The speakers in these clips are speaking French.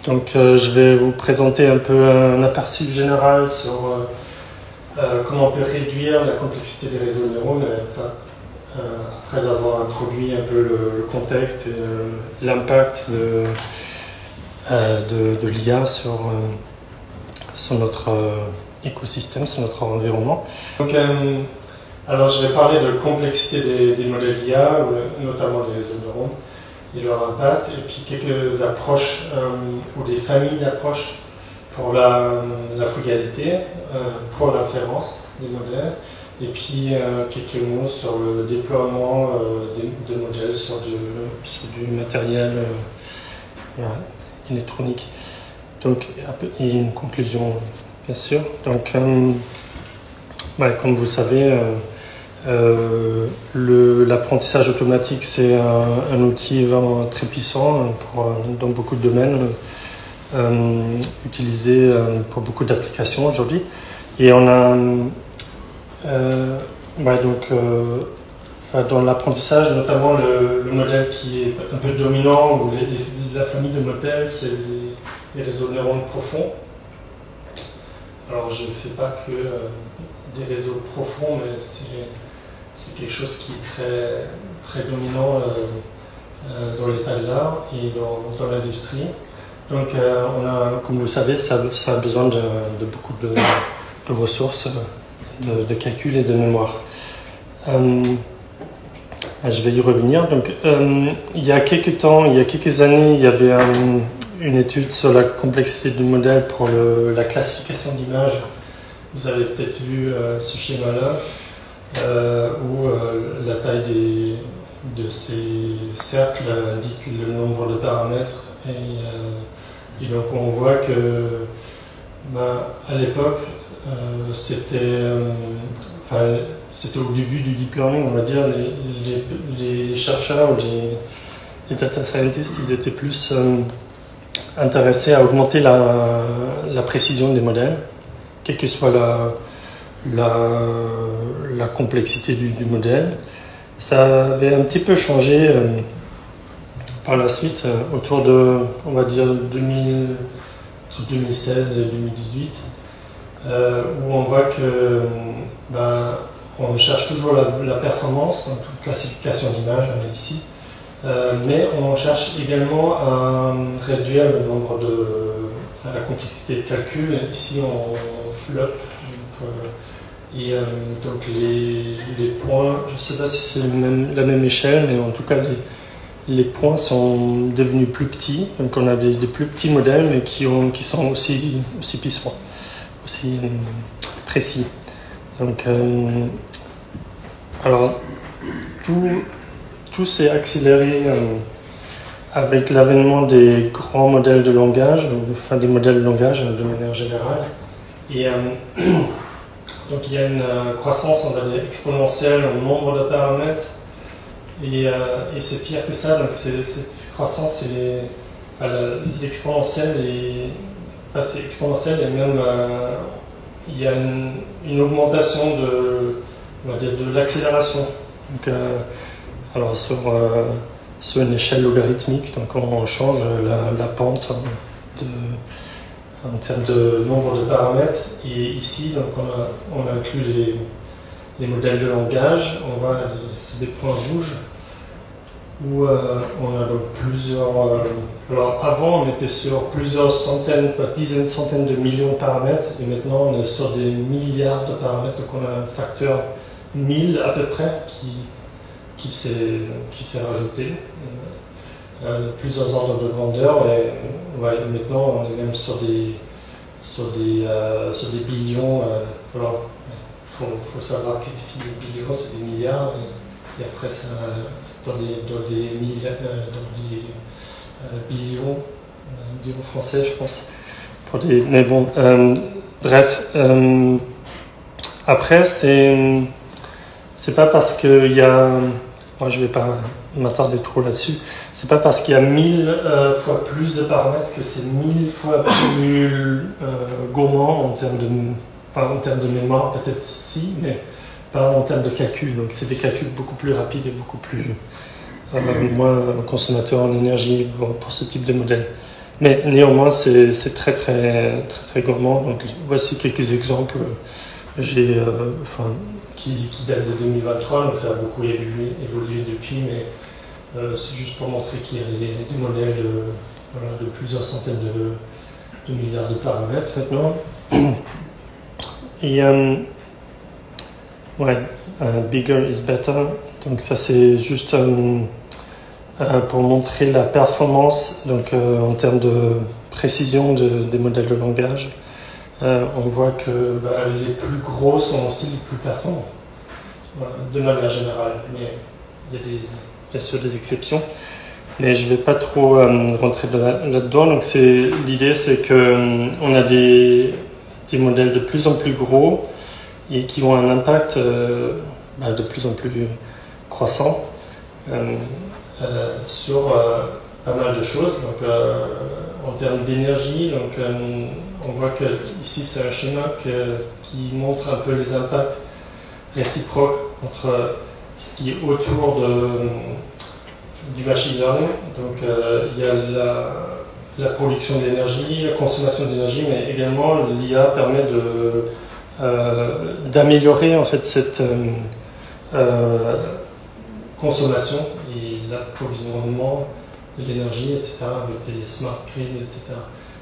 Donc je vais vous présenter un peu un aperçu général sur comment on peut réduire la complexité des réseaux de neurones, après avoir introduit un peu le contexte et l'impact de l'IA sur notre écosystème, sur notre environnement. Donc, alors je vais parler de complexité des modèles d'IA, notamment des réseaux de neurones, et leur impact, et puis quelques approches ou des familles d'approches pour la frugalité, pour l'inférence des modèles, et puis quelques mots sur le déploiement de modèles sur du matériel électronique. Donc, et une conclusion, bien sûr. Donc, comme vous savez, l'apprentissage automatique, c'est un outil vraiment très puissant dans beaucoup de domaines, utilisé pour beaucoup d'applications aujourd'hui. Et on a dans l'apprentissage, notamment le modèle qui est un peu dominant, ou la famille de modèles, c'est les réseaux de neurones profonds. Alors je ne fais pas que des réseaux profonds, mais c'est quelque chose qui est très, très dominant dans l'état de l'art et dans l'industrie. Donc comme vous savez, ça a besoin de beaucoup de ressources, de calcul et de mémoire. Je vais y revenir. Donc, il y a quelques années, il y avait une étude sur la complexité du modèle pour la classification d'images. Vous avez peut-être vu ce schéma-là, où la taille de ces cercles indique le nombre de paramètres. Et donc, on voit que, à l'époque, c'était au début du deep learning, on va dire, les chercheurs ou les data scientists, ils étaient plus intéressés à augmenter la précision des modèles, quelle que soit la complexité du modèle. Ça avait un petit peu changé par la suite, autour de, on va dire, 2016 et 2018, où on voit que on cherche toujours la performance, donc toute classification d'images, on est ici, mais on cherche également à réduire le nombre la complexité de calcul. Ici on flop, donc les points, je ne sais pas si c'est la même échelle, mais en tout cas les points sont devenus plus petits, donc on a des plus petits modèles, mais qui sont aussi puissants, aussi précis. Donc, alors, tout s'est accéléré avec l'avènement des grands modèles de langage, enfin des modèles de langage de manière générale. Et donc, il y a une croissance, on va dire, exponentielle en nombre de paramètres. Et c'est pire que ça, donc cette croissance, l'exponentielle c'est exponentielle, et même il y a une augmentation on va dire, de l'accélération. Donc, alors sur une échelle logarithmique, donc on change la pente en termes de nombre de paramètres. Et ici, donc on inclut les modèles de langage. On voit c'est des points rouges où on a donc plusieurs. Alors avant, on était sur plusieurs centaines, dizaines de centaines de millions de paramètres, et maintenant on est sur des milliards de paramètres. Donc on a un facteur 1000 à peu près qui s'est rajouté, plusieurs ordres de grandeur. Et maintenant on est même sur des billions. Alors faut savoir qu'ici les billions c'est des milliards. Et après, c'est dans des billions, billions français, je pense. Mais bon, bref. Après, c'est pas parce qu'il y a. Moi, je vais pas m'attarder trop là-dessus. C'est pas parce qu'il y a 1000 fois plus de paramètres que c'est 1000 fois plus gourmand pas en termes de mémoire, peut-être si, mais pas en termes de calcul. Donc c'est des calculs beaucoup plus rapides et beaucoup plus moins consommateurs en énergie pour ce type de modèle. Mais néanmoins, c'est très gourmand. Donc, voici quelques exemples qui datent de 2023, donc ça a beaucoup évolué depuis, mais c'est juste pour montrer qu'il y a des modèles de plusieurs centaines de milliards de paramètres maintenant. Et bigger is better. Donc ça c'est juste pour montrer la performance, donc en termes de précision des modèles de langage. On voit que les plus gros sont aussi les plus performants, de manière générale. Mais il y a bien sûr des exceptions. Mais je ne vais pas trop rentrer là-dedans. Donc l'idée, c'est qu'on a des modèles de plus en plus gros et qui ont un impact de plus en plus croissant sur pas mal de choses. Donc, en termes d'énergie, on voit que ici c'est un schéma qui montre un peu les impacts réciproques entre ce qui est autour du machine learning. Donc il y a la production d'énergie, la consommation d'énergie, mais également l'IA permet d'améliorer en fait cette consommation et l'approvisionnement de l'énergie, etc., avec des smart grids, etc.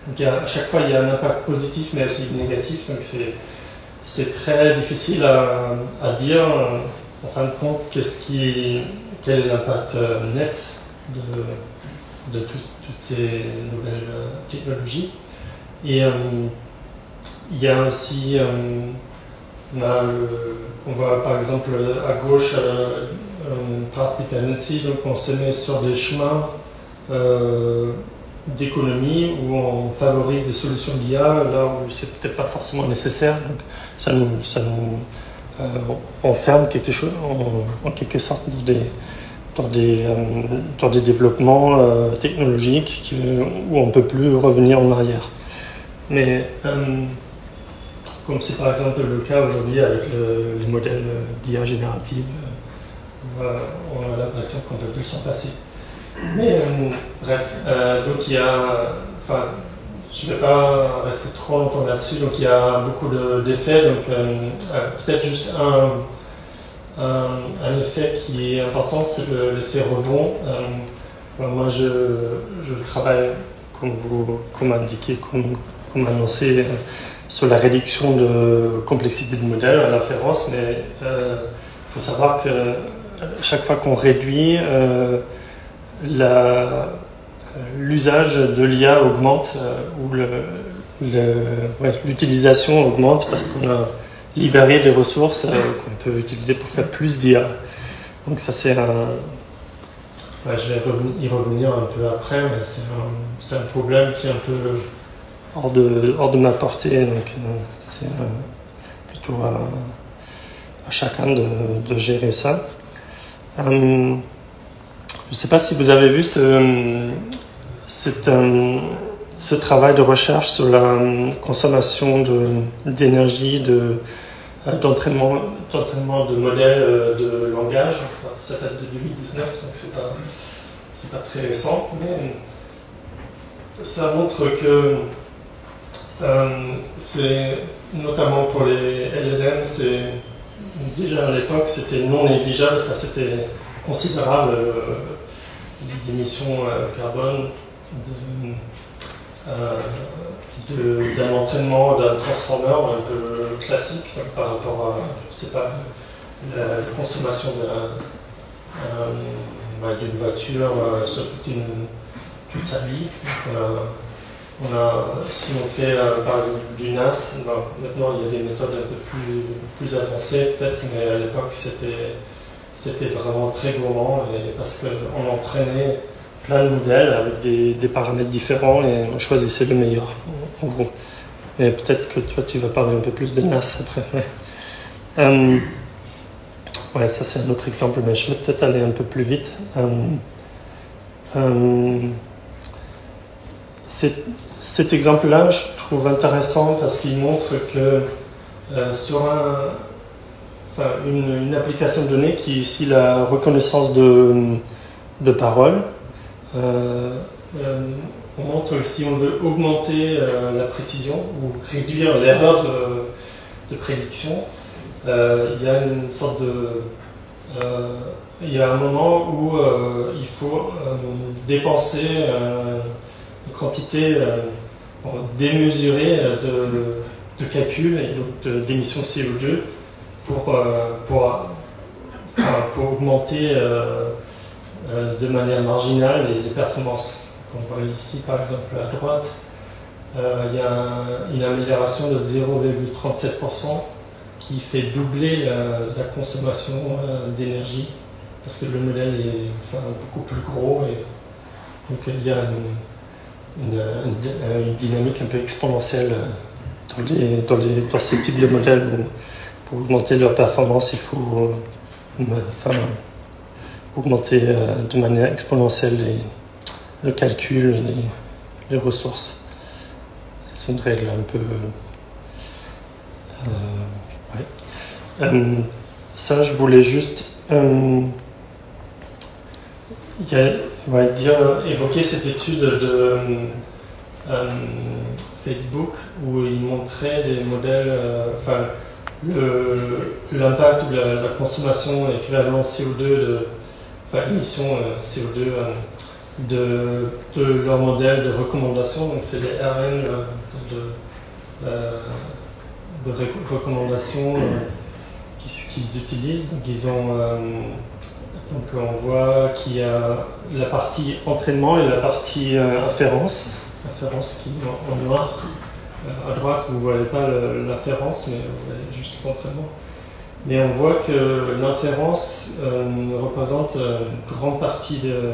Donc à chaque fois il y a un impact positif mais aussi négatif, donc c'est très difficile à dire en fin de compte quel est l'impact net de toutes ces nouvelles technologies. Et il y a aussi, on voit par exemple à gauche path dependency, donc on se met sur des chemins d'économie où on favorise des solutions d'IA là où c'est peut-être pas forcément nécessaire. Donc ça nous enferme quelque chose en quelque sorte dans des développements technologiques où on ne peut plus revenir en arrière. Mais comme c'est par exemple le cas aujourd'hui avec les modèles d'IA générative, on a l'impression qu'on ne peut plus s'en passer. Mais bref, donc il y a, je ne vais pas rester trop longtemps là-dessus, donc il y a beaucoup d'effets, donc peut-être juste un effet qui est important, c'est l'effet rebond. Moi je travaille, comme indiqué, comme annoncé, sur la réduction de complexité du modèle à l'inférence, mais il faut savoir que chaque fois qu'on réduit, l'usage de l'IA augmente ou l'utilisation augmente parce qu'on a libéré des ressources qu'on peut utiliser pour faire plus d'IA. Donc ça c'est je vais y revenir un peu après, mais c'est un problème qui est un peu hors de ma portée, donc c'est plutôt à chacun de gérer ça. Je ne sais pas si vous avez vu ce travail de recherche sur la consommation d'énergie, d'entraînement de modèles de langage. Enfin, ça date de 2019, donc c'est pas très récent, mais ça montre que c'est notamment pour les LLM, déjà à l'époque c'était non négligeable, enfin c'était considérable les émissions carbone d'un entraînement d'un transformer un peu classique par rapport à, je sais pas, la consommation d'une voiture sur toute sa vie. Si on fait par exemple du NAS, maintenant il y a des méthodes un peu plus avancées peut-être, mais à l'époque c'était vraiment très gourmand parce qu'on entraînait plein de modèles avec des paramètres différents et on choisissait le meilleur en gros. Mais peut-être que toi tu vas parler un peu plus de NAS après. Ouais, ça c'est un autre exemple, mais je vais peut-être aller un peu plus vite. Cet exemple-là, je trouve intéressant parce qu'il montre que sur une application de données qui est ici la reconnaissance de paroles, on montre que si on veut augmenter la précision ou réduire l'erreur de prédiction, il y a une sorte de... il y a un moment où il faut dépenser une quantité démesurée de calcul et donc d'émissions de CO2 pour augmenter de manière marginale les performances. On voit ici par exemple à droite, il y a une amélioration de 0,37% qui fait doubler la consommation d'énergie parce que le modèle est beaucoup plus gros et donc il y a une dynamique un peu exponentielle dans ce type de modèle où pour augmenter leur performance il faut augmenter de manière exponentielle le calcul et les ressources. C'est une règle un peu... ça, je voulais juste évoquer cette étude de Facebook où il montrait des modèles, l'impact ou la consommation équivalent CO2 émissions CO2 de leur modèle de recommandation. Donc c'est les RN de recommandation qu'ils utilisent. Donc ils ont donc on voit qu'il y a la partie entraînement et la partie inférence qui est en noir. À droite vous ne voyez pas l'inférence, mais vous voyez juste l'entraînement. Mais on voit que l'inférence représente une grande partie de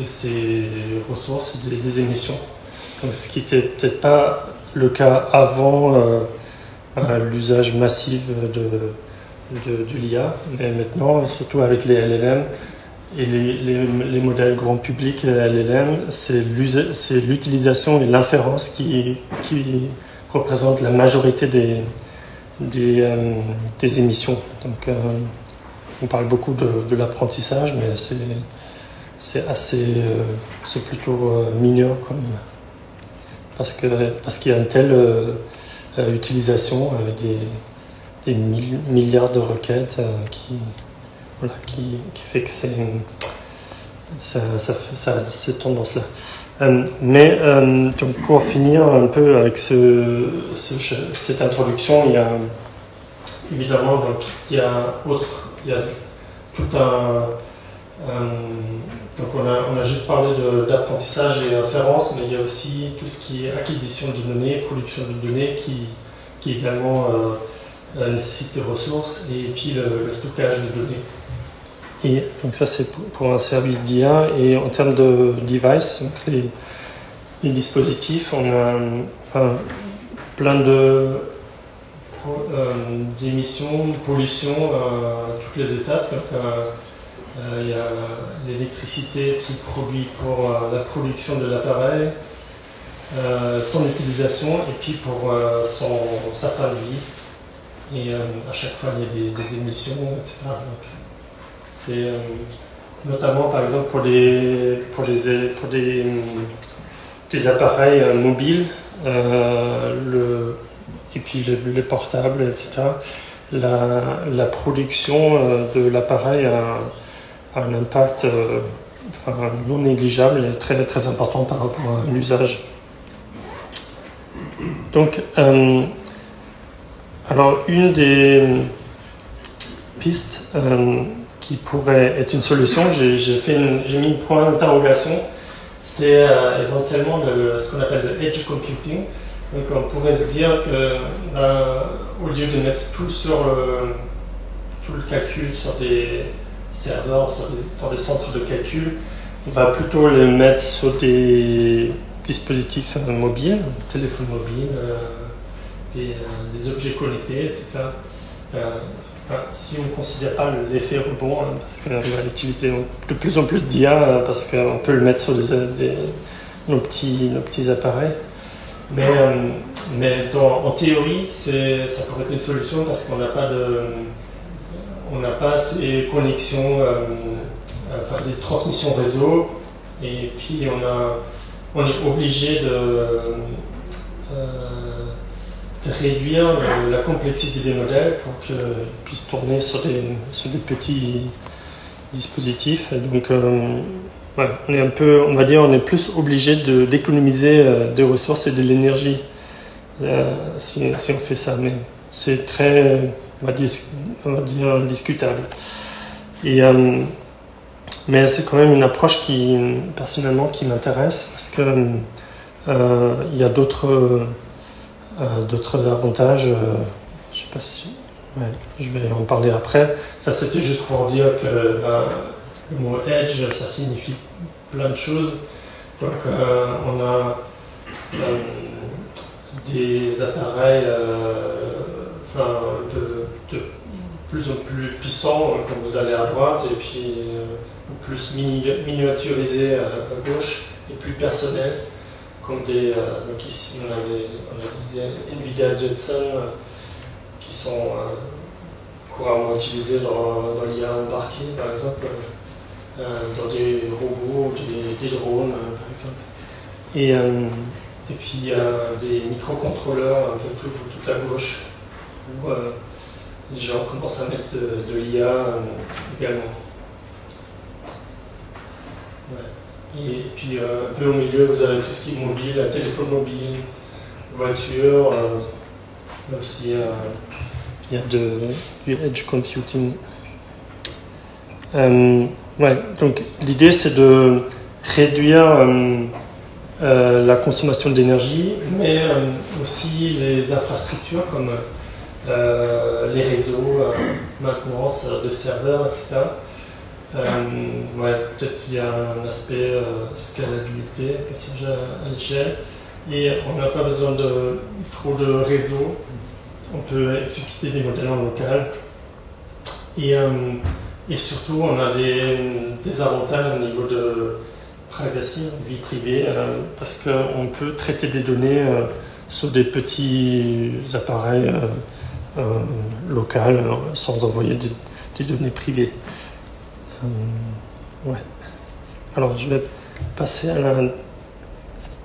ces ressources, des émissions. Donc, ce qui n'était peut-être pas le cas avant l'usage massif de l'IA, mais maintenant, surtout avec les LLM et les modèles grand public LLM, c'est l'utilisation et l'inférence qui représente la majorité des émissions. Donc, on parle beaucoup de l'apprentissage, mais c'est plutôt mineur parce qu'il y a une telle utilisation avec des milliards de requêtes qui fait que cette tendance-là. Donc pour finir un peu avec cette introduction, il y a évidemment il y a tout donc on a juste parlé d'apprentissage et d'inférence, mais il y a aussi tout ce qui est acquisition de données, production de données qui également nécessite des ressources, et puis le stockage de données. Et donc ça c'est pour un service d'IA. Et en termes de device, donc les dispositifs, on a plein d'émissions, de pollution à toutes les étapes. Donc, il y a l'électricité qui produit pour la production de l'appareil, son utilisation et puis pour sa fin de vie. Et à chaque fois il y a des émissions, etc. Donc, c'est notamment par exemple pour des appareils mobiles, et puis les portables, etc. La production de l'appareil a un impact non négligeable et très, très important par rapport à l'usage. Donc, alors une des pistes qui pourrait être une solution, j'ai mis une point d'interrogation, c'est éventuellement ce qu'on appelle le edge computing. Donc on pourrait se dire que au lieu de mettre tout le calcul sur des serveurs, dans des centres de calcul, on va plutôt le mettre sur des dispositifs mobiles, téléphones mobiles, des objets connectés, etc. Si on ne considère pas l'effet rebond, parce qu'on va utiliser de plus en plus d'IA, parce qu'on peut le mettre sur nos petits appareils. Mais en théorie, ça pourrait être une solution parce qu'on n'a pas on n'a pas ces connexions, enfin des transmissions réseau, et puis on est obligé de réduire la complexité des modèles pour qu'ils puissent tourner sur des petits dispositifs. Et donc, ouais, on est un peu, on va dire, on est plus obligé d'économiser des ressources et de l'énergie si on fait ça. Mais c'est très, on va dire discutable. Et mais c'est quand même une approche personnellement, qui m'intéresse parce que il y a d'autres avantages. Je sais pas si, ouais, je vais en parler après. Ça, c'était juste pour dire que le mot edge, ça signifie plein de choses. Donc, on a des appareils de plus en plus puissants quand vous allez à droite, et puis plus miniaturisés à gauche et plus personnels, comme donc ici on a des NVIDIA Jetson qui sont couramment utilisés dans l'IA embarquée, par exemple, dans des robots, des drones, par exemple. Et puis il y a des microcontrôleurs un peu tout à gauche, où les gens commencent à mettre de l'IA également. Ouais. Et puis un peu au milieu, vous avez tout ce qui est mobile, un téléphone mobile, voiture. Là aussi, il y a du edge computing. Ouais, donc l'idée, c'est de réduire la consommation d'énergie, mais aussi les infrastructures comme les réseaux, maintenance de serveurs, etc. Ouais, peut-être il y a un aspect scalabilité, passage à l'échelle, et on n'a pas besoin de trop de réseaux. On peut exécuter des modèles en local, et surtout on a des avantages au niveau de privacy, vie privée, parce qu'on peut traiter des données sur des petits appareils locales sans envoyer des données privées. Ouais. Alors je vais passer à la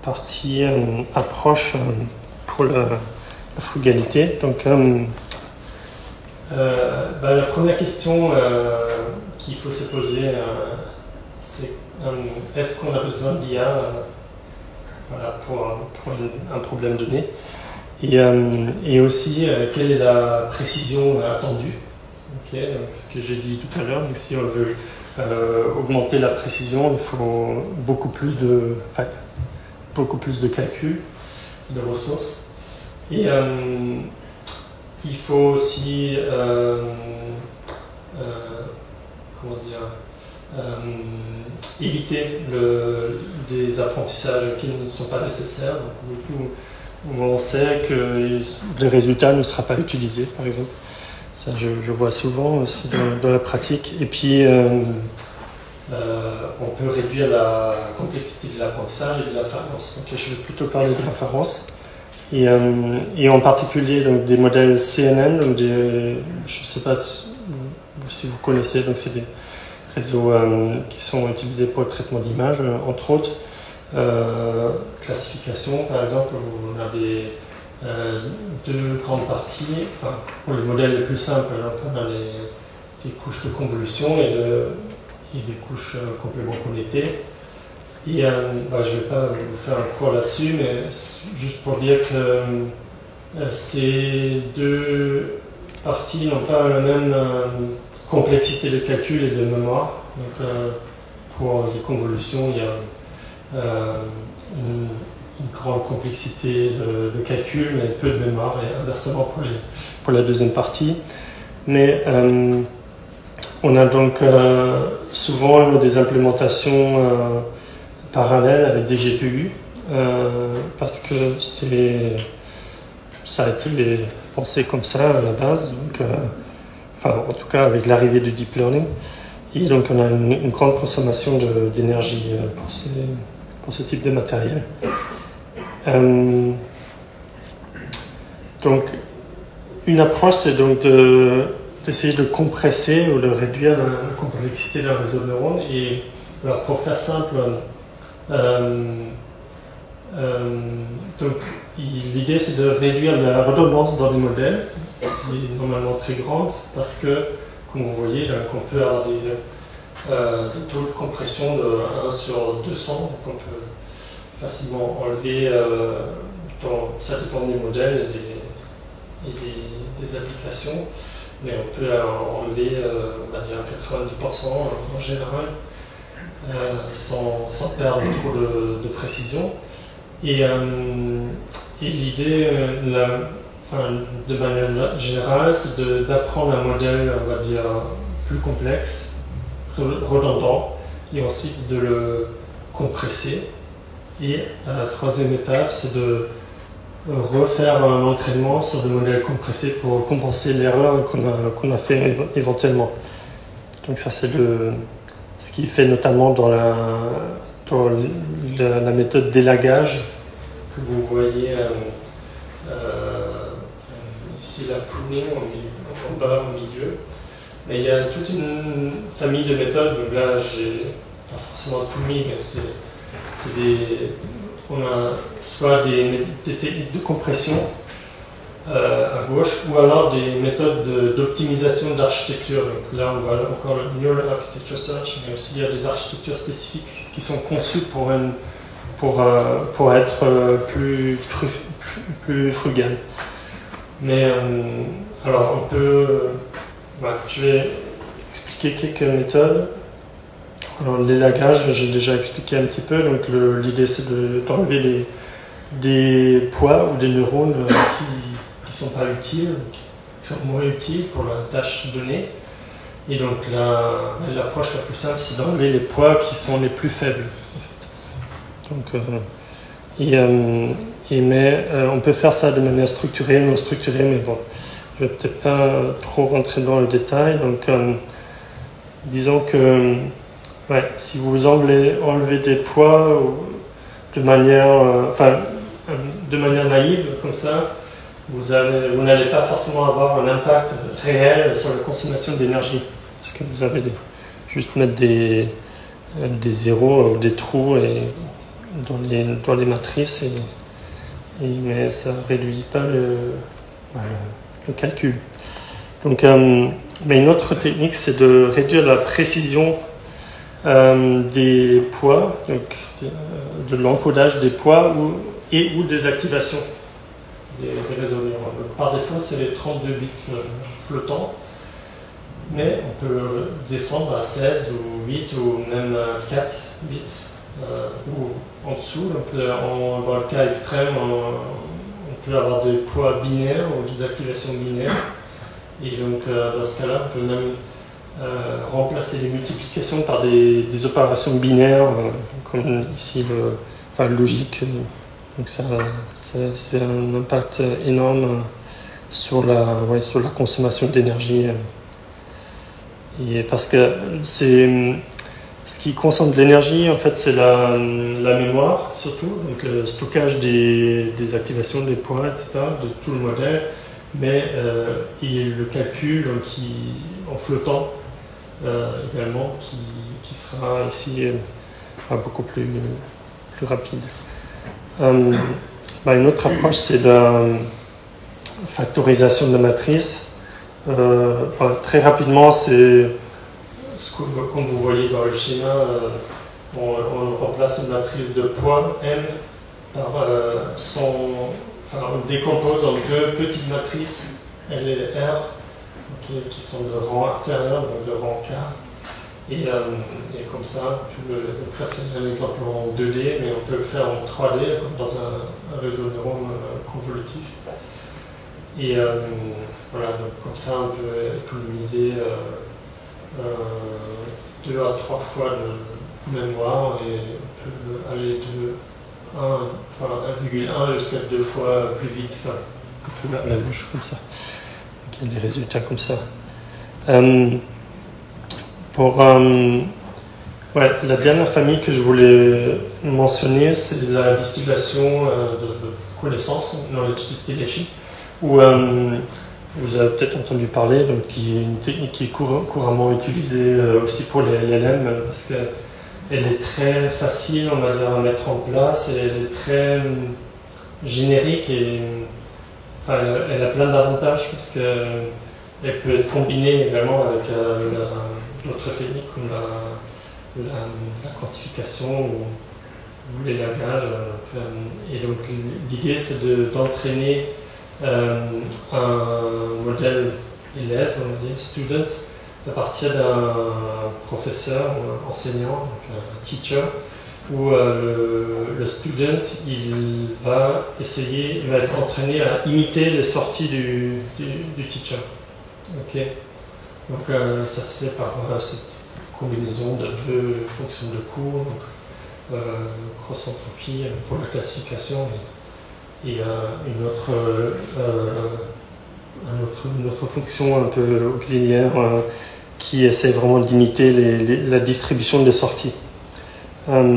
partie approche pour la frugalité. Donc la première question qu'il faut se poser, c'est est-ce qu'on a besoin d'IA voilà, pour un problème donné, et aussi quelle est la précision attendue. Okay, donc ce que j'ai dit tout à l'heure, donc si on veut augmenter la précision, il faut beaucoup plus de calculs, de ressources, et il faut aussi comment dire, éviter des apprentissages qui ne sont pas nécessaires, donc, où on sait que les résultats ne seront pas utilisés, par exemple. Ça, je vois souvent aussi dans la pratique. Et puis, on peut réduire la complexité de l'apprentissage et de l'inférence. Donc, je vais plutôt parler de l'inférence. Et en particulier donc, des modèles CNN, donc je ne sais pas si vous connaissez, donc c'est des réseaux qui sont utilisés pour le traitement d'images, entre autres. Classification, par exemple, où on a deux grandes parties. Enfin, pour les modèles les plus simples, on a des couches de convolution et des couches complètement connectées. Et je ne vais pas vous faire un cours là-dessus, mais juste pour dire que ces deux parties n'ont pas la même complexité de calcul et de mémoire. Donc, pour les convolutions, il y a une grande complexité de calcul, mais peu de mémoire, et inversement pour la deuxième partie. Mais on a donc souvent des implémentations parallèles avec des GPU, parce que ça a été pensé comme ça à la base, donc, en tout cas avec l'arrivée du deep learning. Et donc on a une grande consommation d'énergie pour ce type de matériel. Donc une approche, c'est donc de d'essayer de compresser ou de réduire la complexité d'un réseau de neurones. Et alors, pour faire simple, donc l'idée c'est de réduire la redondance dans les modèles, qui est normalement très grande, parce que, comme vous voyez, on peut avoir des taux de compression de 1 sur 200, donc on peut facilement enlever, ça dépend des modèles et des applications, mais on peut enlever, on va dire 90% en général, sans perdre trop de précision. Et l'idée, de manière générale, c'est d'apprendre un modèle, on va dire, plus complexe, redondant, et ensuite de le compresser. Et la troisième étape, c'est de refaire un entraînement sur des modèles compressés pour compenser l'erreur qu'on a fait éventuellement. Donc ça, c'est ce qui est fait notamment dans la méthode d'élagage que vous voyez ici, la pruning en bas au milieu. Mais il y a toute une famille de méthodes, donc là j'ai pas forcément tout mis, mais on a soit des techniques de compression à gauche, ou alors des méthodes d'optimisation d'architecture. Donc là on voit encore le Neural Architecture Search, mais aussi il y a des architectures spécifiques qui sont conçues pour être plus frugales. Mais alors on peut... je vais expliquer quelques méthodes. Alors l'élagage, j'ai déjà expliqué un petit peu. Donc l'idée c'est d'enlever des poids ou des neurones qui sont pas utiles, qui sont moins utiles pour la tâche donnée. Et donc l'approche la plus simple, c'est d'enlever les poids qui sont les plus faibles. Donc, on peut faire ça de manière structurée, non structurée, mais bon, je vais peut-être pas trop rentrer dans le détail. Donc, disons que si vous enlevez des poids de manière naïve, comme ça, vous n'allez pas forcément avoir un impact réel sur la consommation d'énergie, parce que vous allez juste mettre des zéros ou des trous dans les matrices, mais ça ne réduit pas le calcul. Donc, mais une autre technique, c'est de réduire la précision des poids, donc de l'encodage des poids ou des activations des réseaux neuronaux. Donc, par défaut, c'est les 32 bits flottants, mais on peut descendre à 16 ou 8 ou même 4 bits ou en dessous. Donc, dans le cas extrême, on peut avoir des poids binaires ou des activations binaires. Et donc, dans ce cas-là, on peut même remplacer les multiplications par des opérations binaires, comme ici, logique. Donc, c'est un impact énorme sur la consommation d'énergie. Et parce que ce qui consomme de l'énergie, en fait, c'est la mémoire, surtout, donc le stockage des activations, des poids, etc., de tout le modèle, mais le calcul en flottant également, qui sera ici beaucoup plus rapide. Une autre approche, c'est la factorisation de la matrice. Très rapidement, c'est comme vous voyez dans le schéma, on remplace une matrice de poids M par on décompose en deux petites matrices L et R qui sont de rang inférieur, donc de rang K. Et comme ça, donc ça c'est un exemple en 2D, mais on peut le faire en 3D, comme dans un réseau de neurones convolutif. Et donc comme ça on peut économiser 2 à 3 fois de mémoire, et on peut aller de 1,1 jusqu'à 2 fois plus vite, un peu à la bouche comme ça. Donc il y a des résultats comme ça. La dernière famille que je voulais mentionner, c'est la distillation de connaissances, knowledge distillation, où vous avez peut-être entendu parler, donc, qui est une technique qui est couramment utilisée aussi pour les LLM, parce qu'elle est très facile, on va dire, à mettre en place, et elle est très générique, et enfin, elle a plein d'avantages, parce qu'elle peut être combinée également avec d'autres techniques comme la quantification ou les langages. Et donc l'idée c'est d'entraîner un modèle élève, on va dire student, à partir d'un professeur ou enseignant, donc un teacher, où le student il va être entraîné à imiter les sorties du teacher. Okay. Donc ça se fait par cette combinaison de deux fonctions de cours, cross-entropie pour la classification et une autre fonction un peu auxiliaire qui essaie vraiment de limiter la distribution des sorties. Voilà,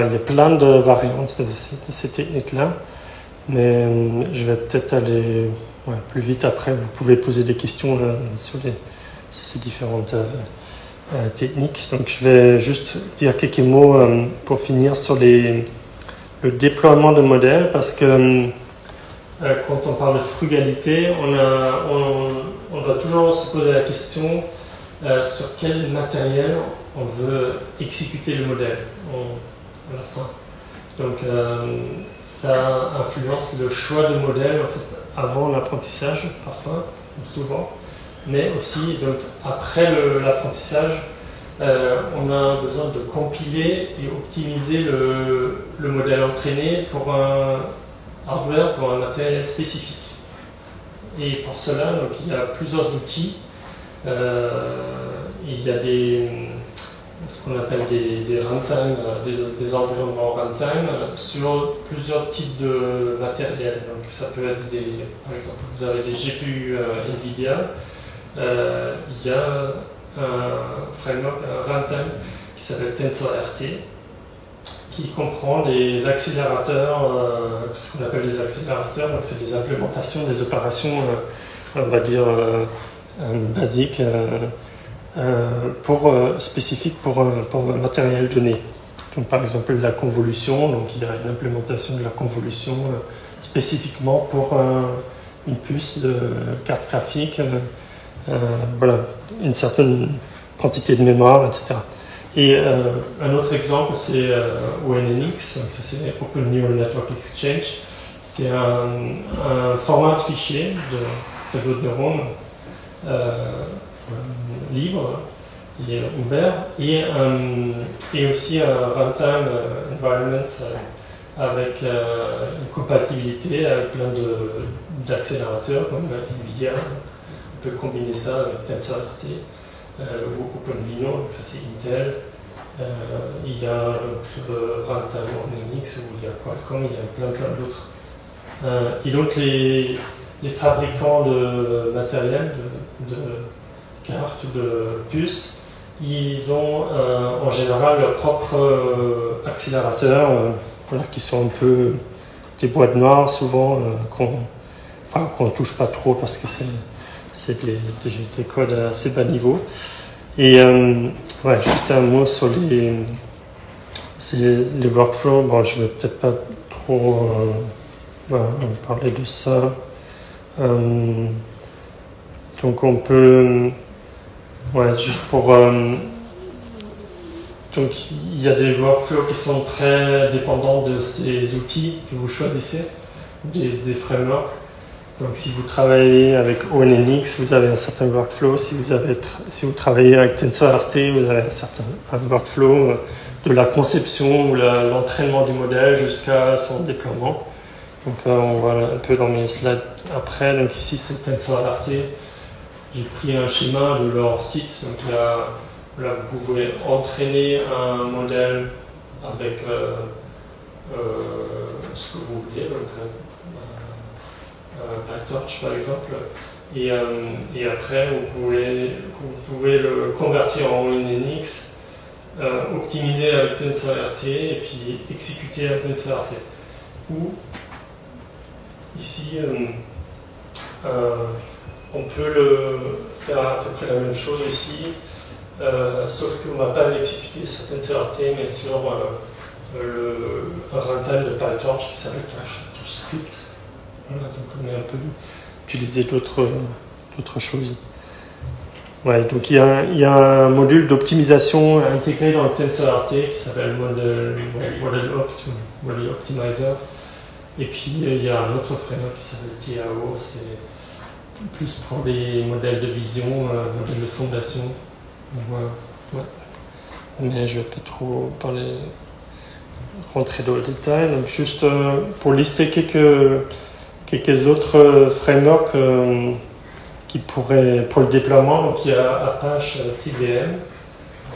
il y a plein de variantes de ces techniques-là, mais je vais peut-être aller plus vite après. Vous pouvez poser des questions sur ces différentes techniques. Donc je vais juste dire quelques mots pour finir sur le déploiement de modèles, parce que quand on parle de frugalité, on doit toujours se poser la question sur quel matériel on veut exécuter le modèle à la fin. Donc ça influence le choix de modèle en fait, avant l'apprentissage, parfois, ou souvent, mais aussi donc, après l'apprentissage, on a besoin de compiler et optimiser le modèle entraîné pour un hardware, pour un matériel spécifique. Et pour cela, donc, il y a plusieurs outils. Il y a ce qu'on appelle des runtime, des environnements runtime sur plusieurs types de matériel. Donc ça peut être par exemple, vous avez des GPU NVIDIA, il y a un framework, un runtime qui s'appelle TensorRT, qui comprend des accélérateurs, ce qu'on appelle des accélérateurs, donc c'est des implémentations, des opérations, on va dire, basiques, spécifiques pour un matériel donné. Donc, par exemple la convolution, donc il y a une implémentation de la convolution spécifiquement pour une puce de carte graphique, voilà, une certaine quantité de mémoire, etc. Et un autre exemple, c'est ONNX, donc ça c'est Open Neural Network Exchange. C'est un format de fichier de réseau de neurones libre et ouvert, et aussi un runtime environment avec une compatibilité avec plein d'accélérateurs comme NVIDIA. On peut combiner ça avec TensorRT ou OpenVINO, donc ça c'est Intel. Il y a le runtime ONNX, où il y a Qualcomm, il y a plein d'autres. Et donc les fabricants de matériel, de cartes ou de puces, ils ont en général leurs propres accélérateurs, voilà, qui sont un peu des boîtes noires souvent, qu'on ne touche pas trop parce que c'est des codes à assez bas niveau. Et juste un mot sur les workflows. Bon, je ne vais peut-être pas trop parler de ça. Donc on peut, juste pour, donc il y a des workflows qui sont très dépendants de ces outils que vous choisissez, des frameworks. Donc si vous travaillez avec ONNX, vous avez un certain workflow. Si vous travaillez avec TensorRT, vous avez un workflow de la conception ou l'entraînement du modèle jusqu'à son déploiement. Donc on voit un peu dans mes slides après. Donc ici c'est TensorRT. J'ai pris un schéma de leur site. Donc là vous pouvez entraîner un modèle avec ce que vous voulez. Donc, PyTorch par exemple, et après vous pouvez le convertir en ONNX, optimiser avec TensorRT et puis exécuter avec TensorRT. Ou ici On peut faire à peu près la même chose ici, sauf qu'on ne va pas l'exécuter sur TensorRT, mais sur un runtime de PyTorch qui s'appelle TorchScript. Voilà, donc on a un peu utilisé d'autres choses. Ouais, donc il y a un module d'optimisation intégré dans le TensorRT qui s'appelle Model Optimizer. Et puis il y a un autre framework qui s'appelle TIAO, c'est plus pour des modèles de vision, modèles de fondation. Donc, voilà. Ouais. Mais je ne vais pas trop rentrer dans le détail. Donc juste pour lister quelques autres frameworks qui pourraient, pour le déploiement, donc il y a Apache TVM.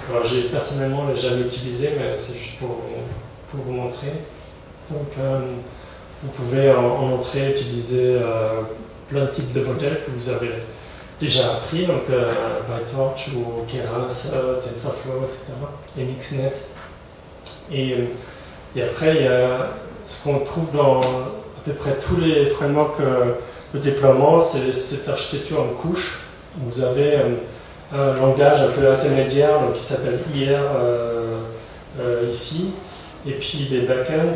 Alors personnellement, je ne l'ai jamais utilisé, mais c'est juste pour vous montrer. Donc vous pouvez en entrée utiliser plein de types de modèles que vous avez déjà appris, donc PyTorch ou Keras, TensorFlow, etc. et Mixnet. Et après, il y a ce qu'on trouve dans à peu près tous les frameworks de déploiement, c'est cette architecture en couche. Vous avez un langage un peu intermédiaire donc, qui s'appelle IR ici, et puis des backends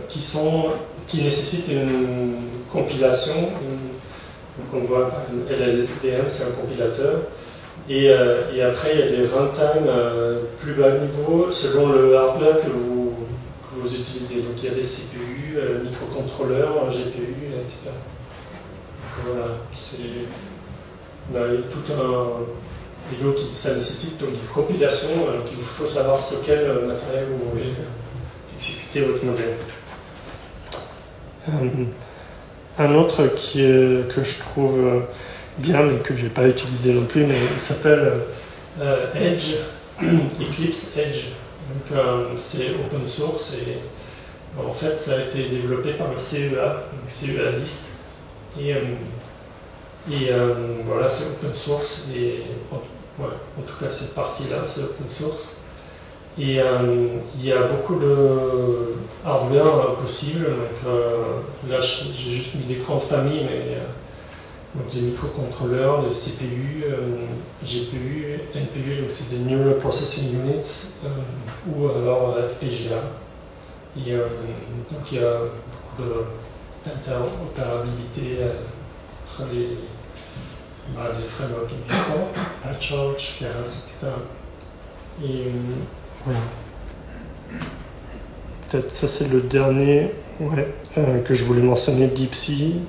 qui nécessitent une compilation. Donc on voit par exemple LLVM, c'est un compilateur. Et après, il y a des runtime plus bas niveau selon le hardware que vous utilisez. Donc il y a des CPU, microcontrôleurs, GPU, etc. Donc voilà, il y a tout un. Et donc ça nécessite donc une compilation, donc il vous faut savoir sur quel matériel vous voulez exécuter votre modèle. Un autre que je trouve bien, mais que je n'ai pas utilisé non plus, mais il s'appelle Edge, Eclipse Edge. Donc c'est open source et en fait ça a été développé par le CEA, donc CEA List. Et voilà, c'est open source et en tout cas cette partie-là, c'est open source. Et il y a beaucoup de hardware possible. Donc, là, j'ai juste mis l'écran de famille, mais donc des microcontrôleurs, des CPU, GPU, NPU, donc c'est des Neural Processing Units, ou alors FPGA. Et donc il y a beaucoup d'interopérabilité entre les frameworks existants, PyTorch, Keras, etc. Et voilà. Peut-être ça c'est le dernier que je voulais mentionner, DeepC.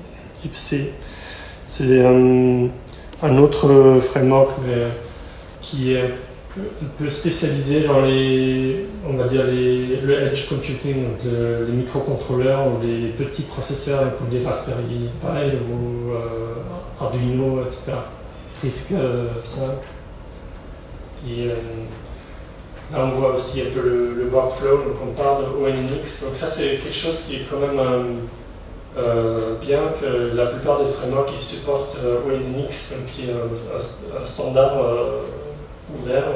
C'est un autre framework qui est un peu spécialisé dans on va dire le edge computing, donc les microcontrôleurs ou les petits processeurs comme des Raspberry Pi ou Arduino, etc. RISC-V. Et là, on voit aussi un peu le workflow, donc on parle de ONNX. Donc ça, c'est quelque chose qui est quand même bien que la plupart des frameworks qui supportent ONNX, donc qui est un standard ouvert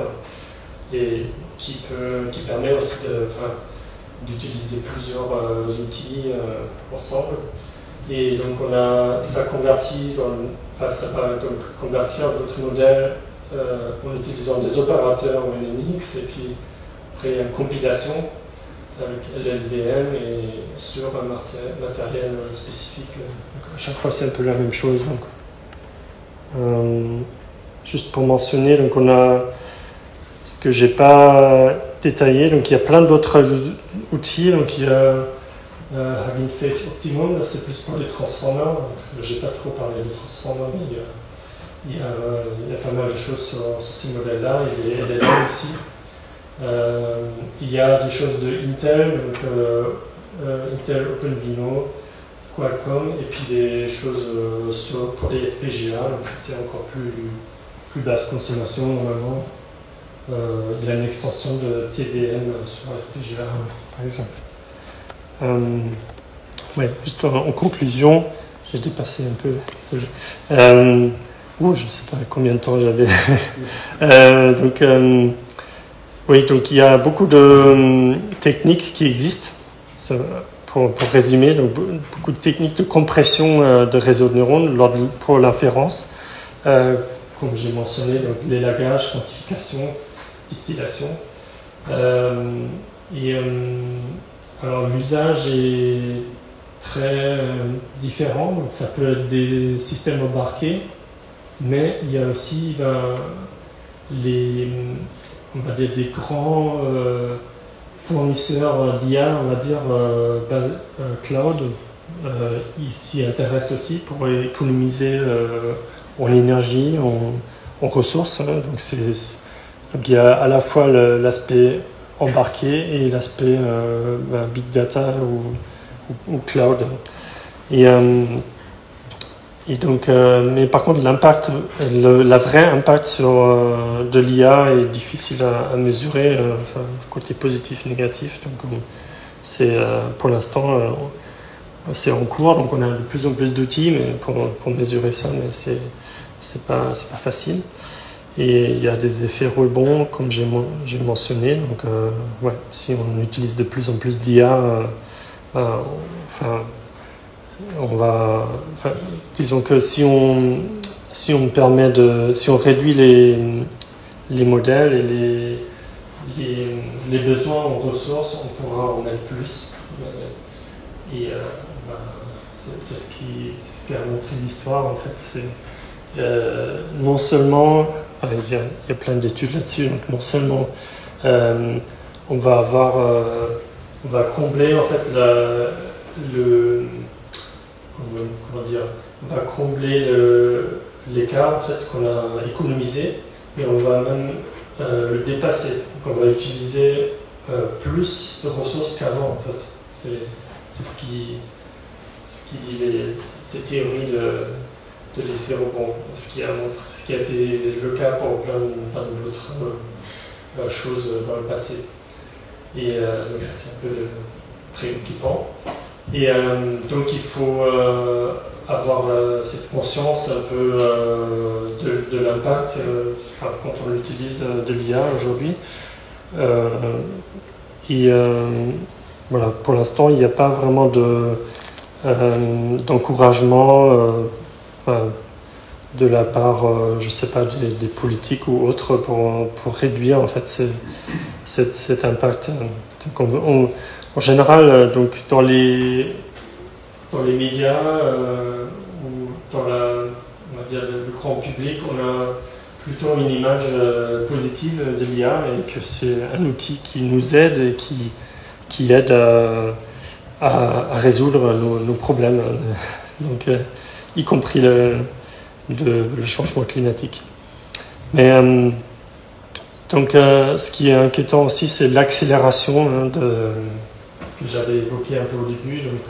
et qui permet aussi d'utiliser plusieurs outils ensemble. Et donc ça convertit, ça va donc convertir votre modèle en utilisant des opérateurs ONNX, et puis après il y a une compilation avec LLVM et sur un matériel spécifique. Donc à chaque fois c'est un peu la même chose. Donc. Juste pour mentionner, donc on a ce que j'ai pas détaillé, donc il y a plein d'autres outils, donc il y a Hugging Face Optimum, là c'est plus pour les transformers, j'ai pas trop parlé des transformers, mais il y a pas mal de choses sur ces modèles-là, et les LLM aussi. Il y a des choses de Intel, donc Intel OpenVINO, Qualcomm, et puis des choses pour les FPGA, donc c'est encore plus basse consommation normalement. Il y a une extension de TVM sur FPGA par exemple. Juste en conclusion, j'ai dépassé un peu. Je ne sais pas combien de temps j'avais. Donc il y a beaucoup de techniques qui existent pour résumer, donc beaucoup de techniques de compression de réseaux de neurones pour l'inférence, comme j'ai mentionné, donc l'élagage, quantification, distillation. Alors l'usage est très différent, donc ça peut être des systèmes embarqués, mais il y a aussi on va dire des grands fournisseurs d'IA, on va dire cloud, ils s'y intéressent aussi pour économiser en énergie, en ressources. Hein. Donc il y a à la fois l'aspect embarqué et l'aspect big data ou cloud. Et donc, mais par contre, l'impact, la vraie impact de l'IA est difficile à mesurer, côté positif, négatif. Donc, pour l'instant, c'est en cours, donc on a de plus en plus d'outils pour mesurer ça, mais c'est pas facile. Et il y a des effets rebonds, comme j'ai mentionné. Donc, si on utilise de plus en plus d'IA, disons que si on réduit les modèles et les besoins en ressources, on pourra en mettre plus. C'est ce qui a montré l'histoire. En fait, c'est non seulement il y a plein d'études là-dessus. Donc non seulement on va combler en fait on va combler l'écart en fait, qu'on a économisé, mais on va même le dépasser. Donc on va utiliser plus de ressources qu'avant en fait. C'est ce qui dit ces théories de l'effet rebond, ce qui a été le cas pour plein d'autres choses dans le passé. Et donc ça c'est un peu préoccupant. Et donc il faut avoir cette conscience un peu de l'impact quand on utilise de l'IA aujourd'hui. Voilà, pour l'instant il n'y a pas vraiment d'encouragement de la part, je sais pas, des politiques ou autres pour réduire en fait cet impact. Donc en général, donc dans les médias ou dans on va dire le grand public, on a plutôt une image positive de l'IA et que c'est un outil qui nous aide et qui aide à résoudre nos problèmes, donc y compris le changement climatique. Mais donc, ce qui est inquiétant aussi, c'est l'accélération de ce que j'avais évoqué un peu au début. Donc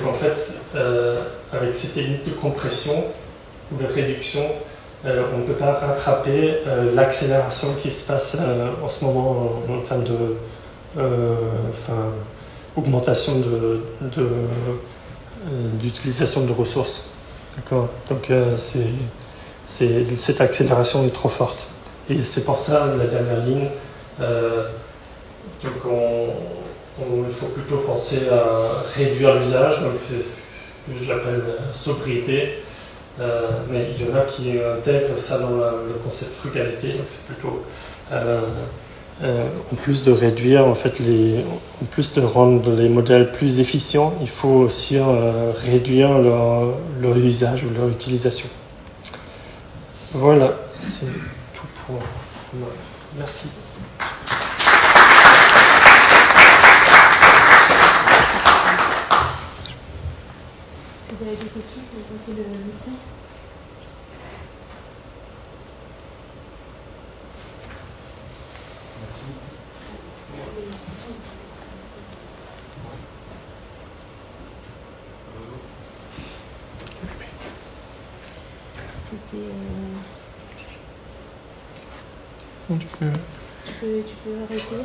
en fait, avec ces techniques de compression ou de réduction, on ne peut pas rattraper l'accélération qui se passe en ce moment en termes augmentation d'utilisation de ressources. D'accord. Donc cette accélération est trop forte. Et c'est pour ça, la dernière ligne, donc il faut plutôt penser à réduire l'usage, donc c'est ce que j'appelle sobriété, mais il y en a qui intègrent ça dans le concept frugalité, donc c'est plutôt en plus de réduire, en fait, en plus de rendre les modèles plus efficients, il faut aussi réduire leur usage ou leur utilisation. Voilà, c'est tout pour moi. Merci. Vous avez des questions? Vous pouvez passer le micro. C'était. Tu peux arrêter.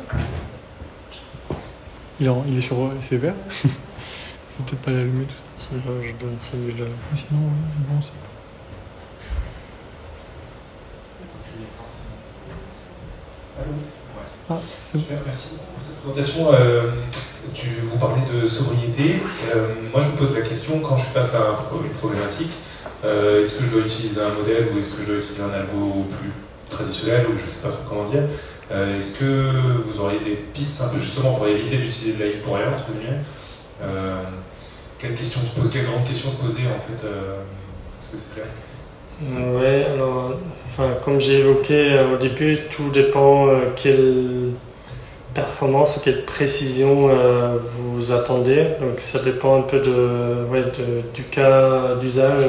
Il est sur. C'est vert. Faut peut-être pas l'allumer tout ça. Sinon, je donne celui-là. Sinon, ouais, bon, c'est. Allô ? Ouais. Ah, c'est bon. Super, merci pour cette présentation. Vous parlez de sobriété. Moi, je me pose la question, quand je suis face à une problématique, est-ce que je dois utiliser un modèle ou est-ce que je dois utiliser un algo plus traditionnel ou je ne sais pas trop comment dire. Est-ce que vous auriez des pistes un peu justement pour éviter d'utiliser de l'AI pour rien, entre guillemets quelle grande question se poser en fait est-ce que c'est clair? Oui, alors, comme j'ai évoqué au début, tout dépend quelle performance ou quelle précision vous attendez. Donc ça dépend un peu du cas d'usage.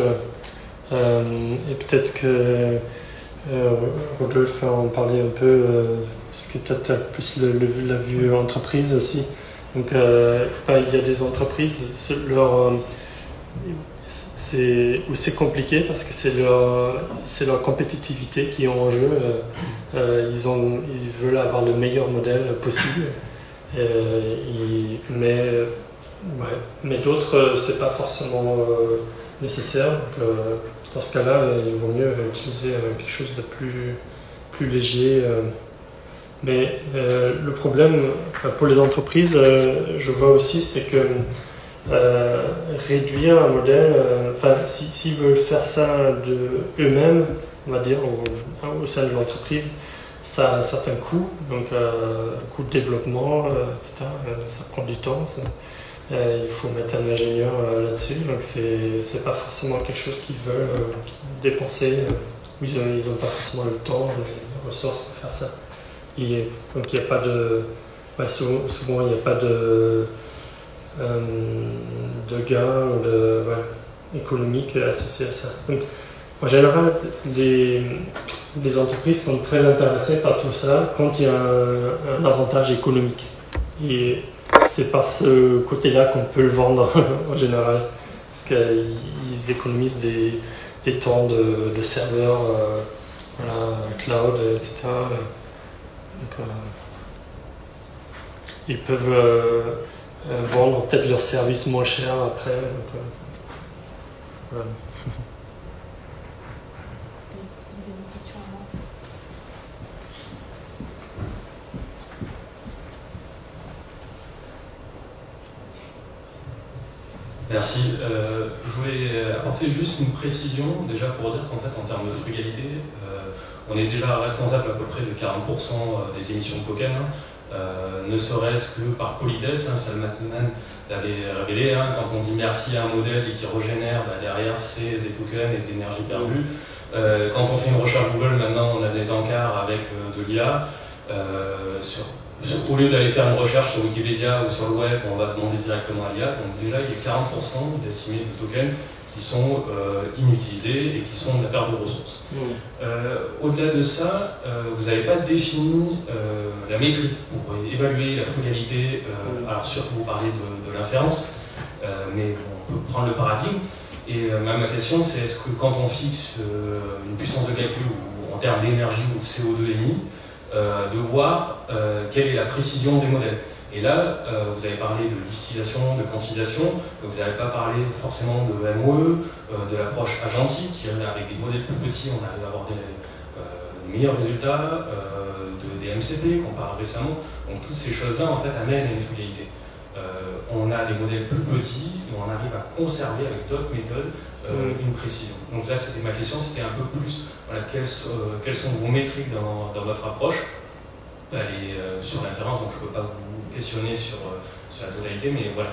Et peut-être que Rodolphe en parlait un peu, parce que tu as plus la vue entreprise aussi. Donc il y a des entreprises, c'est compliqué parce que c'est leur compétitivité qui est en jeu. Ils veulent avoir le meilleur modèle possible. Mais d'autres, c'est pas forcément nécessaire. Donc, dans ce cas-là, il vaut mieux utiliser quelque chose de plus léger. Mais le problème pour les entreprises, je vois aussi, c'est que réduire un modèle, s'ils veulent faire ça eux-mêmes, on va dire, au sein de l'entreprise, ça a un certain coût, donc coût de développement, etc. Ça prend du temps. Il faut mettre un ingénieur là-dessus, donc c'est pas forcément quelque chose qu'ils veulent dépenser. Ils n'ont pas forcément le temps, les ressources pour faire ça. Donc il n'y a pas de... souvent il n'y a pas de gain ou économique associé à ça. Donc, en général, les entreprises sont très intéressées par tout ça quand il y a un avantage économique. Et c'est par ce côté-là qu'on peut le vendre en général, parce qu'ils économisent des temps de serveurs, cloud, etc. Donc, ils peuvent vendre peut-être leurs services moins chers après. Donc, voilà. Merci. Je voulais apporter juste une précision, déjà pour dire qu'en fait, en termes de frugalité, on est déjà responsable à peu près de 40% des émissions de token, ne serait-ce que par politesse. Salman l'avait révélé, quand on dit merci à un modèle et qu'il régénère, derrière c'est des tokens et de l'énergie perdue. Quand on fait une recherche Google, maintenant on a des encarts avec de l'IA. Au lieu d'aller faire une recherche sur Wikipédia ou sur le web, on va demander directement à l'IA. Donc déjà, il y a 40% d'estimés de tokens qui sont inutilisés et qui sont de la perte de ressources. Au-delà de ça, vous n'avez pas défini la métrique pour évaluer la frugalité. Alors surtout, vous parlez de l'inférence, mais on peut prendre le paradigme. Et ma question, c'est est-ce que quand on fixe une puissance de calcul ou en termes d'énergie ou de CO2 émis, de voir quelle est la précision des modèles. Et là, vous avez parlé de distillation, de quantisation, vous n'avez pas parlé forcément de MOE, de l'approche agentique, avec des modèles plus petits, on arrive à avoir des meilleurs résultats, des MCP qu'on parle récemment. Donc toutes ces choses-là, en fait, amènent à une frugalité. On a des modèles plus petits, et on arrive à conserver avec d'autres méthodes une précision. Donc là, c'était ma question, c'était un peu plus, quelles sont vos métriques dans votre approche. Sur l'inférence, donc je ne peux pas vous questionner sur la totalité, mais voilà.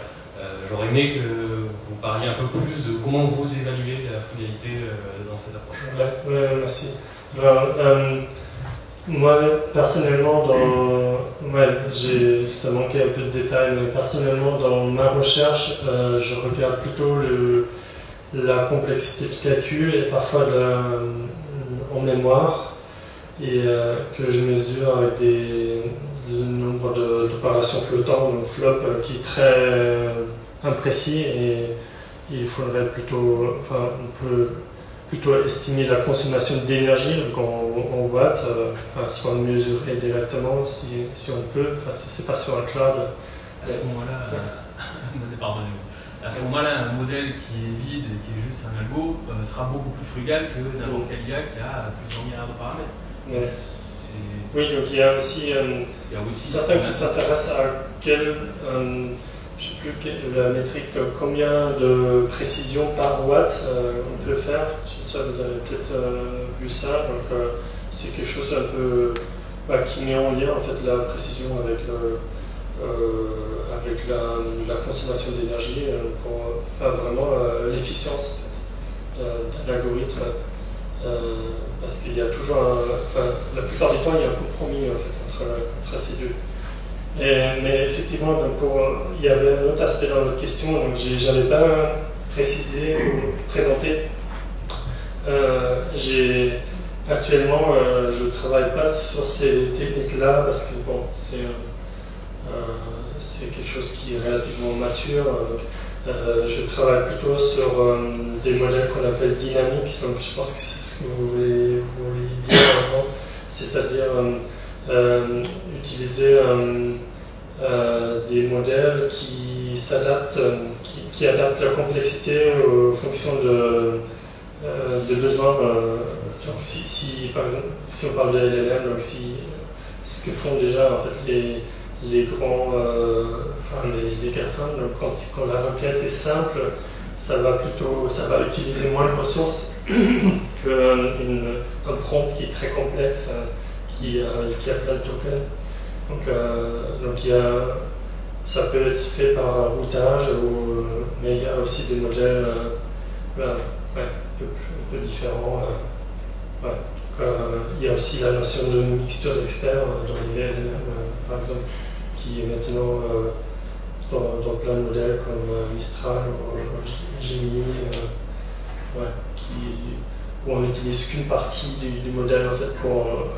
J'aurais aimé que vous parliez un peu plus de comment vous évaluez la frugalité dans cette approche. Merci. Alors, moi, personnellement, ça manquait un peu de détails, mais personnellement, dans ma recherche, je regarde plutôt la complexité de calcul et parfois en mémoire, et que je mesure avec le nombre d'opérations flottantes, donc flop, qui est très imprécis, et il faudrait plutôt, on peut plutôt estimer la consommation d'énergie donc en watts, soit mesurer directement si on peut, si c'est pas sur un cloud. À ce moment-là, pardonnez-moi. À ce moment-là, un modèle qui est vide et qui est juste un algo sera beaucoup plus frugal que n'importe quel IA qui a plusieurs milliards de paramètres. Ouais. Oui, donc il y a aussi, certains qui s'intéressent à quelle, je sais plus la métrique, combien de précision par watt on peut faire. Ça, vous avez peut-être vu ça. Donc c'est quelque chose un peu qui met en lien en fait la précision avec la consommation d'énergie pour faire vraiment l'efficience en fait, d'un algorithme. Parce qu'il y a toujours la plupart du temps il y a un compromis en fait, entre ces deux. Mais effectivement, donc il y avait un autre aspect dans notre question, donc j'avais pas précisé ou présenté. Actuellement, je ne travaille pas sur ces techniques-là parce que bon, c'est quelque chose qui est relativement mature. Je travaille plutôt sur des modèles qu'on appelle dynamiques, donc je pense que c'est ce que vous vouliez dire avant, c'est-à-dire utiliser des modèles qui s'adaptent, qui adaptent la complexité aux fonctions de besoins. Donc si par exemple, si on parle de LLM, donc ce que font déjà en fait les grands, les GAFAM, donc quand la requête est simple, ça va utiliser moins de ressources qu'un prompt qui est très complexe, qui a plein de tokens. Donc ça peut être fait par routage, mais il y a aussi des modèles un peu différents. Il y a aussi la notion de mixture d'experts dans les LLM, par exemple, qui est maintenant dans plein de modèles comme Mistral ou Gemini, où on n'utilise qu'une partie du modèle en fait,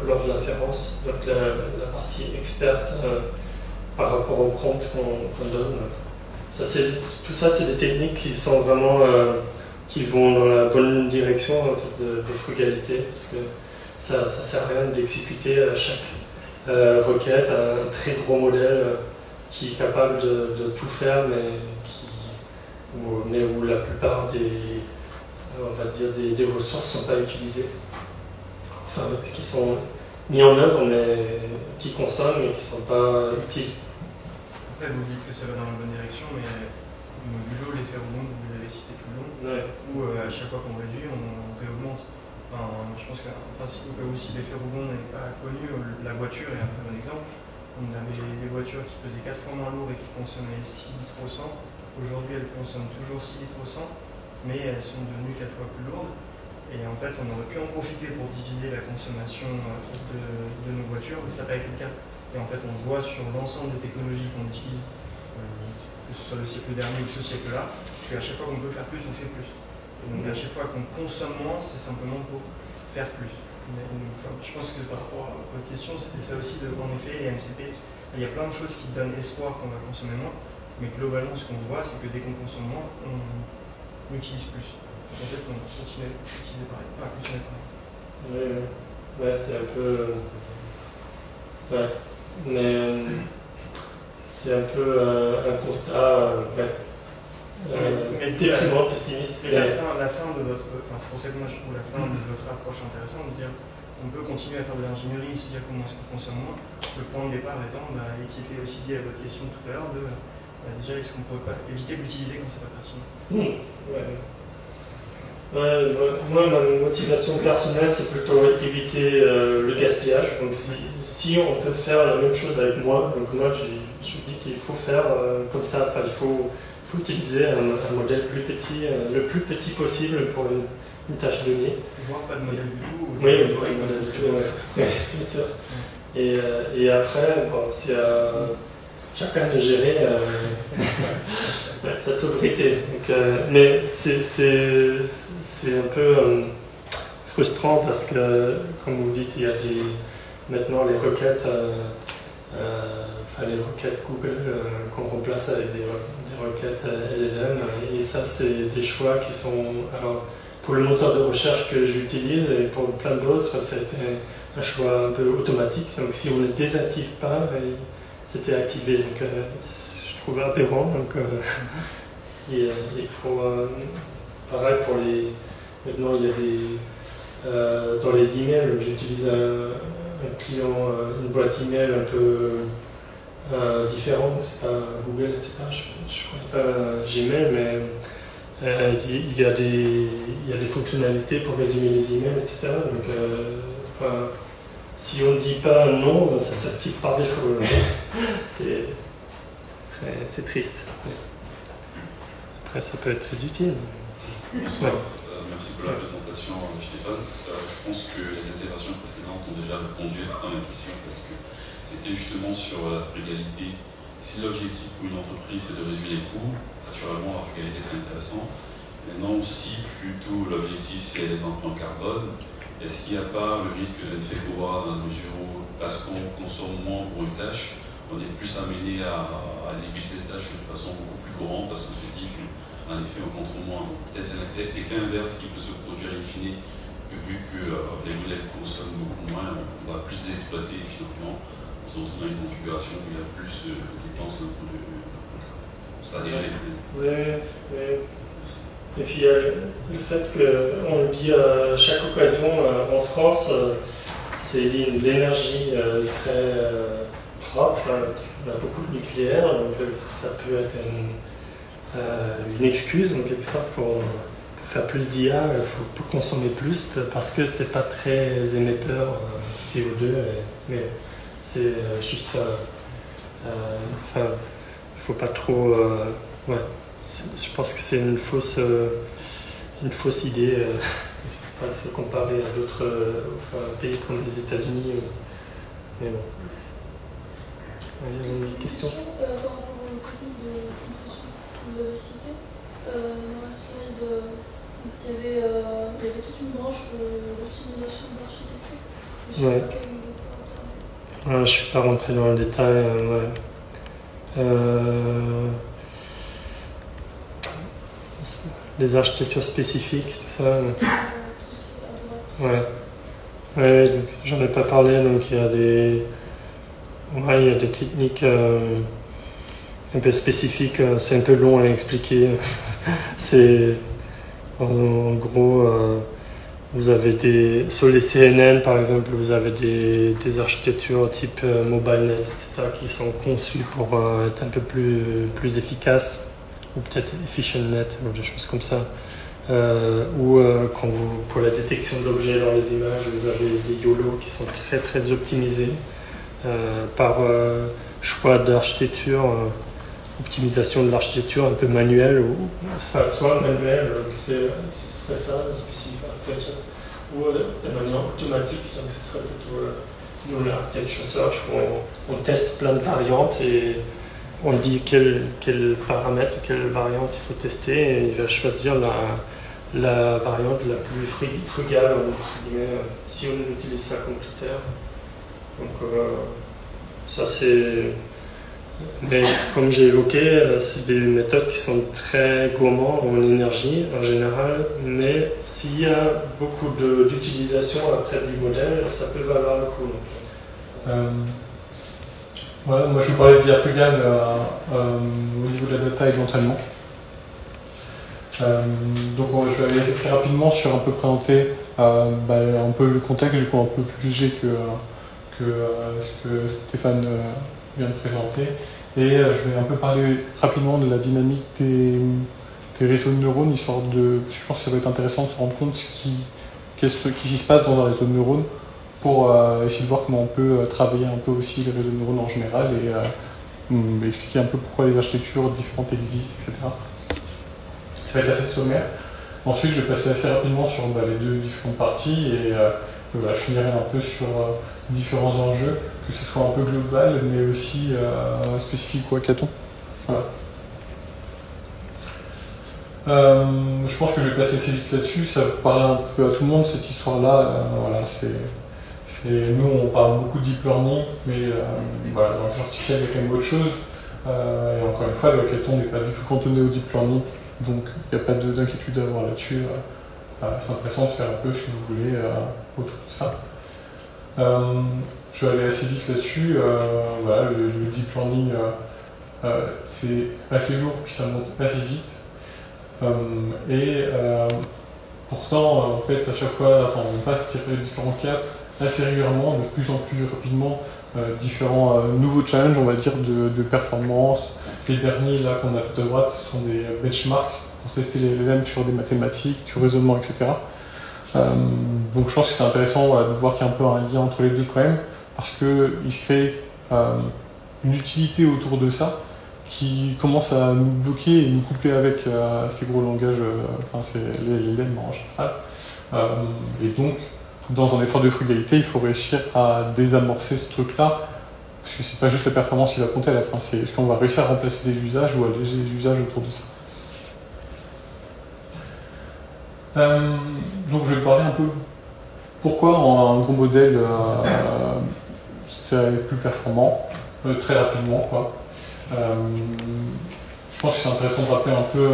lors de l'inférence, donc la partie experte par rapport au prompt qu'on donne. Tout ça, c'est des techniques qui sont vraiment qui vont dans la bonne direction en fait, de frugalité, parce que ça ne sert à rien d'exécuter à chaque requête un très gros modèle qui est capable de tout faire, mais où la plupart des ressources ne sont pas utilisées, enfin qui sont mis en œuvre mais qui consomment mais qui ne sont pas utiles. Après vous dites que ça va dans la bonne direction, mais modulo, l'effet rebond que vous avez cité tout le long, où à chaque fois qu'on réduit, on réaugmente. Je pense que aussi l'effet rebond n'est pas connu. La voiture est un très bon exemple. On avait des voitures qui pesaient 4 fois moins lourd et qui consommaient 6 litres au 100. Aujourd'hui, elles consomment toujours 6 litres au 100, mais elles sont devenues 4 fois plus lourdes. Et en fait, on aurait pu en profiter pour diviser la consommation de nos voitures, mais ça n'a pas été le cas. Et en fait, on voit sur l'ensemble des technologies qu'on utilise, que ce soit le siècle dernier ou ce siècle-là, qu'à chaque fois qu'on peut faire plus, on fait plus. Et donc à chaque fois qu'on consomme moins, c'est simplement pour faire plus. Je pense que par rapport à votre question, c'était ça aussi, en effet, les MCP, il y a plein de choses qui donnent espoir qu'on va consommer moins, mais globalement, ce qu'on voit, c'est que dès qu'on consomme moins, on utilise plus. Donc en fait, on continue à utiliser pareil. Enfin, continuer pareil. Ouais, c'est un peu... mais c'est un peu un constat déprimant, pessimiste. Mais la fin de votre... c'est pour ça que moi je trouve la fin de votre approche intéressante, de dire on peut continuer à faire de l'ingénierie, se dire comment est-ce qu'on consomme moins. Le point de départ étant, et qui était aussi lié à votre question tout à l'heure, déjà est-ce qu'on ne pourrait pas éviter de l'utiliser quand c'est pas pertinent. Moi, ma motivation personnelle, c'est plutôt éviter le gaspillage. Donc, si on peut faire la même chose avec moi, donc moi, je dis qu'il faut faire comme ça. Enfin, il faut utiliser un modèle plus petit, le plus petit possible pour une tâche donnée. Voire pas de modèle du tout. Oui, pas de modèle du tout, bien sûr. Et après, c'est à chacun de gérer la sobriété. Donc, mais c'est un peu frustrant parce que, comme vous dites, il y a maintenant les requêtes, les requêtes Google qu'on remplace avec des requêtes LLM. Et ça, c'est des choix qui sont... Alors, pour le moteur de recherche que j'utilise et pour plein d'autres, c'était un choix un peu automatique. Donc, si on ne le désactive pas, c'était activé. Donc, je trouve aberrant. Donc, et pareil pour les... Maintenant, il y a dans les emails, j'utilise un client, une boîte email un peu différente, c'est pas Google, etc. Je connais pas Gmail, mais il y a des fonctionnalités pour résumer les emails, etc. Donc, si on ne dit pas non, ça s'active par défaut. C'est triste. Après, ça peut être très utile. Bonsoir, merci pour la présentation, Stéphane. Je pense que les interventions précédentes ont déjà répondu à ma question parce que c'était justement sur la frugalité. Si l'objectif pour une entreprise c'est de réduire les coûts, naturellement la frugalité c'est intéressant. Maintenant aussi, plutôt l'objectif c'est les empreintes carbone. Est-ce qu'il n'y a pas le risque d'un effet courant dans la mesure où, parce qu'on consomme moins pour une tâche, on est plus amené à exécuter cette tâche de façon beaucoup plus courante parce qu'on se dit qu'en effet on consomme moins. Peut-être c'est l'effet inverse qui peut se produire in fine, vu que les modèles consomment beaucoup moins, on va plus les exploiter finalement. On se retrouve dans une configuration où il y a plus de dépenses d'un point de vue. Ça a déjà été. Oui. Et puis il y a le fait qu'on le dit à chaque occasion, en France, c'est l'énergie très propre, parce qu'on a beaucoup de nucléaire, donc ça peut être une excuse en quelque sorte pour faire plus d'IA, il faut consommer plus, parce que c'est pas très émetteur CO2, mais c'est juste... il faut pas trop... ouais. Je pense que c'est une fausse idée. Il ne faut pas se comparer à d'autres pays comme les États-Unis. Mais bon. Il y a une question par rapport au technique de compression que vous avez cité. Dans la slide, il y avait toute une branche pour l'optimisation de l'architecture. Je ne sais pas quel exemple. Je ne suis pas rentré dans le détail. Les architectures spécifiques, tout ça. Ouais, donc, j'en ai pas parlé, donc il y a des techniques un peu spécifiques, c'est un peu long à expliquer. C'est en gros, vous avez sur les CNN par exemple, vous avez des architectures type MobileNet, etc., qui sont conçues pour être un peu plus efficaces. Ou peut-être EfficientNet, ou des choses comme ça. Ou pour la détection d'objets dans les images, vous avez des YOLO qui sont très très optimisés par choix d'architecture, optimisation de l'architecture un peu manuelle, soit manuelle, ce serait ça, spécifique architecture, ou de manière automatique, donc ce serait plutôt l'architecture search, où on teste plein de variantes et on dit quel paramètre, quelle variante il faut tester et il va choisir la variante la plus frugale, entre guillemets, si on utilise ça comme critère. Donc ça c'est... Mais comme j'ai évoqué, c'est des méthodes qui sont très gourmandes en énergie en général, mais s'il y a beaucoup d'utilisation après du modèle, ça peut valoir le coup. Voilà, moi je vous parlais de l'IA frugale au niveau de la data et de l'entraînement. Donc je vais aller assez rapidement sur un peu présenter un peu le contexte, du coup un peu plus léger que ce que Stéphane vient de présenter. Et je vais un peu parler rapidement de la dynamique des réseaux de neurones, histoire de... Je pense que ça va être intéressant de se rendre compte qu'est-ce qui se passe dans un réseau de neurones, pour essayer de voir comment on peut travailler un peu aussi les réseaux de neurones en général et expliquer un peu pourquoi les architectures différentes existent, etc. Ça va être assez sommaire. Ensuite, je vais passer assez rapidement sur les deux différentes parties et je finirai un peu sur différents enjeux, que ce soit un peu global, mais aussi spécifique au hackathon. Voilà. Je pense que je vais passer assez vite là-dessus, ça va parler un peu à tout le monde cette histoire-là. Voilà, nous on parle beaucoup de deep learning, mais dans l'intelligence artificielle il y a quand même autre chose. Et encore une fois, le hackathon n'est pas du tout cantonné au deep learning, donc il n'y a pas d'inquiétude à avoir là-dessus. C'est intéressant de faire un peu ce que vous voulez autour de ça. Je vais aller assez vite là-dessus. Le deep learning c'est assez lourd puis ça monte assez vite. Pourtant, en fait, à chaque fois, on passe différents caps assez régulièrement, de plus en plus rapidement, différents nouveaux challenges, on va dire, de performance. Les derniers là qu'on a tout à droite, ce sont des benchmarks pour tester les LLM sur des mathématiques, du raisonnement, etc. Donc je pense que c'est intéressant voilà, de voir qu'il y a un peu un lien entre les deux quand même, parce qu'il se crée une utilité autour de ça qui commence à nous bloquer et nous coupler avec ces gros langages, c'est les LLM en général. Et donc, dans un effort de frugalité, il faut réussir à désamorcer ce truc-là, parce que c'est pas juste la performance qui va compter à la fin, c'est est-ce qu'on va réussir à remplacer des usages ou alléger les usages autour de ça. Donc je vais parler un peu pourquoi un gros modèle c'est plus performant, très rapidement quoi. Je pense que c'est intéressant de rappeler un peu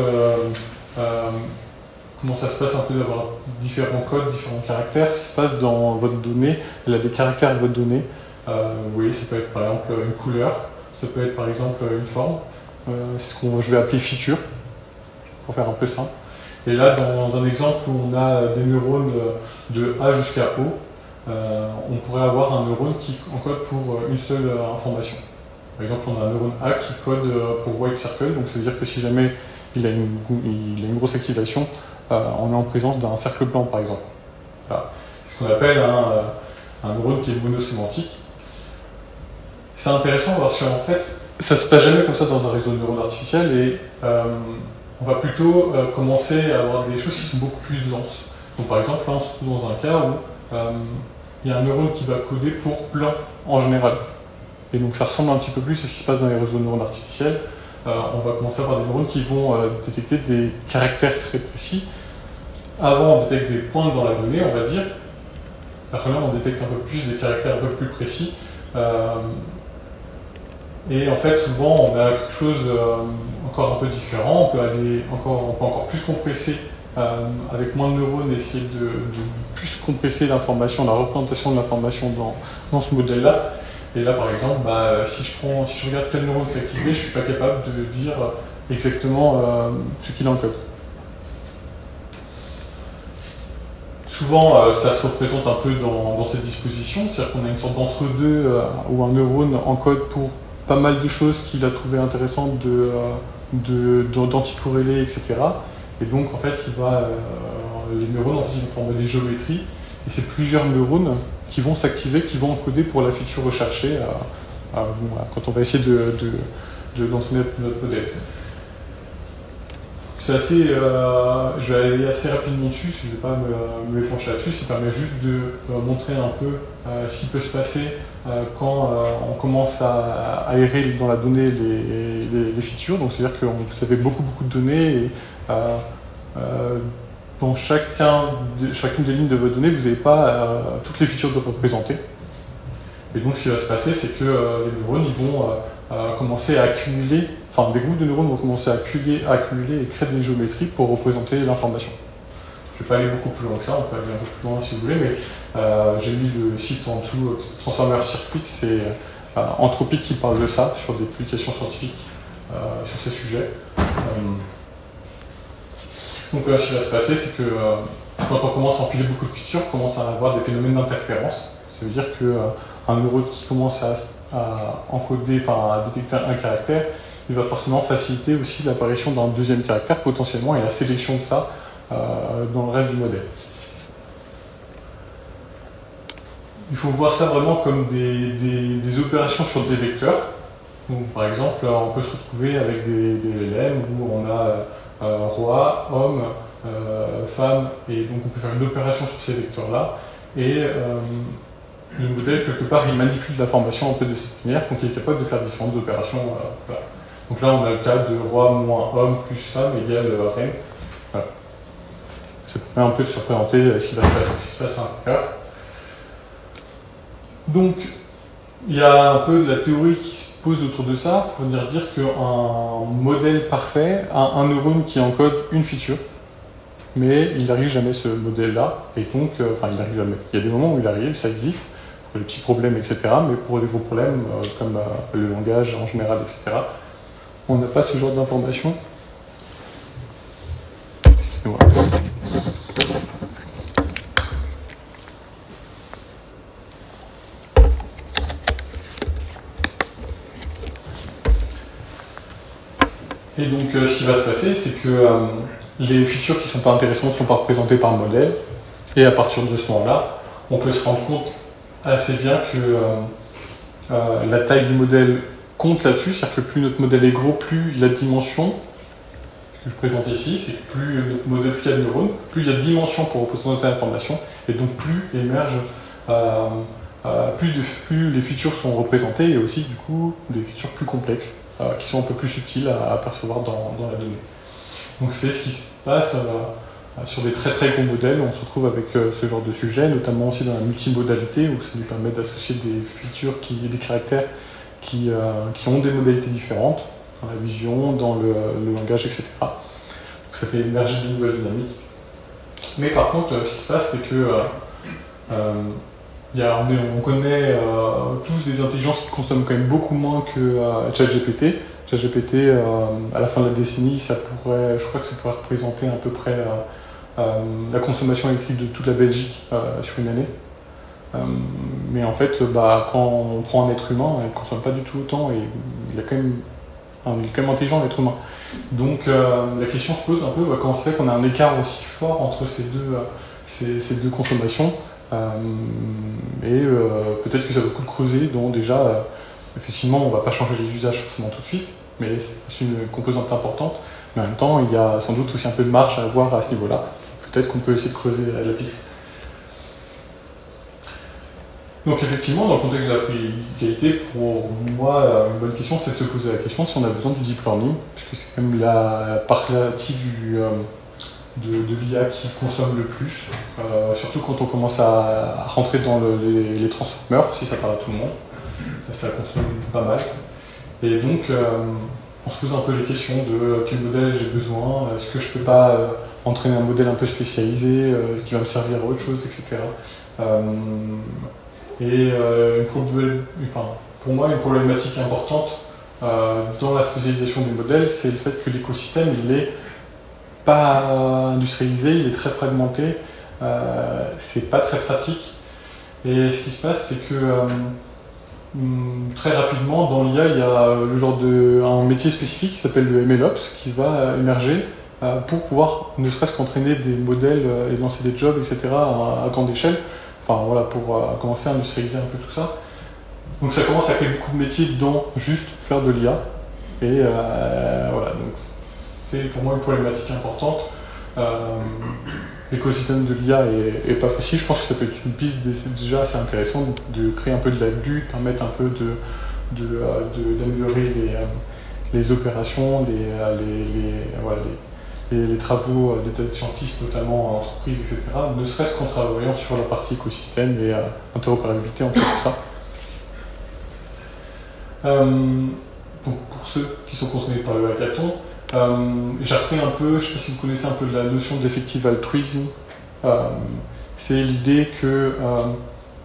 comment ça se passe un peu d'avoir différents codes, différents caractères, ce qui se passe dans votre donnée. Il y a des caractères de votre donnée. Vous voyez, ça peut être par exemple une couleur, ça peut être par exemple une forme. C'est ce que je vais appeler feature, pour faire un peu simple. Et là, dans un exemple où on a des neurones de A jusqu'à O, on pourrait avoir un neurone qui encode pour une seule information. Par exemple, on a un neurone A qui code pour white circle, donc ça veut dire que si jamais il a une grosse activation, on est en présence d'un cercle blanc, par exemple. Voilà. C'est ce qu'on appelle un neurone qui est monosémantique. C'est intéressant parce qu'en fait, ça se passe jamais comme ça dans un réseau de neurones artificiels et on va plutôt commencer à avoir des choses qui sont beaucoup plus denses. Donc par exemple, là on se trouve dans un cas où il y a un neurone qui va coder pour blanc en général. Et donc ça ressemble un petit peu plus à ce qui se passe dans les réseaux de neurones artificiels. On va commencer à avoir des neurones qui vont détecter des caractères très précis. Avant on détecte des pointes dans la donnée, on va dire. Après là on détecte un peu plus des caractères un peu plus précis. Et en fait, souvent, on a quelque chose encore un peu différent. On peut encore plus compresser avec moins de neurones et essayer de plus compresser l'information, la représentation de l'information dans ce modèle-là. Et là, par exemple, si je regarde quel neurone s'est activé, je ne suis pas capable de dire exactement ce qu'il encode. Souvent, ça se représente un peu dans cette disposition, c'est-à-dire qu'on a une sorte d'entre-deux où un neurone encode pour pas mal de choses qu'il a trouvé intéressantes d'anticorrélées, etc. Et donc, en fait, les neurones en fait, ils vont former des géométries, et c'est plusieurs neurones qui vont s'activer, qui vont encoder pour la feature recherchée quand on va essayer d'entraîner notre modèle. C'est assez, je vais aller assez rapidement dessus, je ne vais pas me pencher là-dessus, ça permet juste de montrer un peu ce qui peut se passer quand on commence à aérer dans la donnée les features. Donc c'est-à-dire que vous avez beaucoup de données et dans chacune des lignes de votre donnée, vous n'avez pas toutes les features de représenter. Et donc ce qui va se passer, c'est que les neurones ils vont commencer à accumuler, enfin des groupes de neurones vont commencer à accumuler et créer des géométries pour représenter l'information. Je ne vais pas aller beaucoup plus loin que ça, on peut aller un peu plus loin si vous voulez, mais j'ai mis le site en dessous, Transformer Circuit, c'est Anthropic qui parle de ça, sur des publications scientifiques sur ces sujets. Donc ce qui va se passer, c'est que quand on commence à empiler beaucoup de features, on commence à avoir des phénomènes d'interférence. Ça veut dire qu'un neurone qui commence à encoder, à détecter un caractère, il va forcément faciliter aussi l'apparition d'un deuxième caractère potentiellement et la sélection de ça dans le reste du modèle. Il faut voir ça vraiment comme des opérations sur des vecteurs. Donc, par exemple, on peut se retrouver avec des LLM où on a roi, homme, femme, et donc on peut faire une opération sur ces vecteurs-là. Et le modèle, quelque part, il manipule l'information un peu de cette manière, donc il est capable de faire différentes opérations. Voilà. Donc là, on a le cas de roi moins homme plus femme égale reine. Voilà. Ça permet un peu de se représenter ce qui va se passer à un cas. Donc, il y a un peu de la théorie qui se pose autour de ça pour venir dire qu'un modèle parfait a un neurone qui encode une feature, mais il n'arrive jamais ce modèle-là, et donc, il n'arrive jamais. Il y a des moments où il arrive, ça existe, pour les petits problèmes, etc., mais pour les gros problèmes, comme le langage en général, etc., on n'a pas ce genre d'informations. Excusez-moi. Et donc ce qui va se passer, c'est que les features qui ne sont pas intéressantes ne sont pas représentées par le modèle, et à partir de ce moment-là, on peut se rendre compte assez bien que la taille du modèle compte là-dessus, c'est-à-dire que plus notre modèle est gros, plus la dimension, ce que je présente ici, c'est que plus notre modèle, plus il y a de neurones, plus il y a de dimensions pour représenter l'information, et donc plus émerge, plus les features sont représentées, et aussi du coup des features plus complexes, qui sont un peu plus subtiles à percevoir dans la donnée. Donc c'est ce qui se passe sur des très très gros modèles, on se retrouve avec ce genre de sujet, notamment aussi dans la multimodalité, où ça nous permet d'associer des features, des caractères qui ont des modalités différentes, dans la vision, dans le langage, etc. Donc ça fait émerger de nouvelles dynamiques. Mais par contre, ce qui se passe, c'est que on connaît tous des intelligences qui consomment quand même beaucoup moins que ChatGPT. ChatGPT, à la fin de la décennie, je crois que ça pourrait représenter à peu près la consommation électrique de toute la Belgique sur une année. Mais en fait, quand on prend un être humain, il ne consomme pas du tout autant, et il est quand même intelligent, l'être humain. Donc la question se pose un peu, comment ça fait qu'on a un écart aussi fort entre ces deux consommations, et peut-être que ça vaut le coup de creuser, donc déjà, effectivement, on ne va pas changer les usages forcément tout de suite, mais c'est une composante importante, mais en même temps, il y a sans doute aussi un peu de marge à avoir à ce niveau-là. Peut-être qu'on peut essayer de creuser la piste. Donc effectivement, dans le contexte de la frugalité, pour moi, une bonne question, c'est de se poser la question si on a besoin du deep learning, puisque c'est quand même la partie de l'IA qui consomme le plus, surtout quand on commence à rentrer dans les transformers, si ça parle à tout le monde, ça consomme pas mal. Et donc, on se pose un peu les questions de quel modèle j'ai besoin, est-ce que je peux pas entraîner un modèle un peu spécialisé qui va me servir à autre chose, etc. Pour moi, une problématique importante dans la spécialisation des modèles, c'est le fait que l'écosystème, il est pas industrialisé, il est très fragmenté, c'est pas très pratique. Et ce qui se passe, c'est que très rapidement, dans l'IA, il y a un métier spécifique qui s'appelle le MLOps qui va émerger pour pouvoir ne serait-ce qu'entraîner des modèles et lancer des jobs, etc. à grande échelle. Enfin voilà, pour commencer à industrialiser un peu tout ça. Donc ça commence à créer beaucoup de métiers dont juste faire de l'IA. Et voilà, donc c'est pour moi une problématique importante. L'écosystème de l'IA est pas facile. Je pense que ça peut être une piste déjà assez intéressante de créer un peu de la vue, permettre un peu d'améliorer les opérations, les travaux des data scientists, notamment en entreprise, etc., ne serait-ce qu'en travaillant sur la partie écosystème et interopérabilité entre tout ça. Donc pour ceux qui sont concernés par le hackathon, j'ai repris un peu, je ne sais pas si vous connaissez un peu la notion d'effective altruisme. C'est l'idée que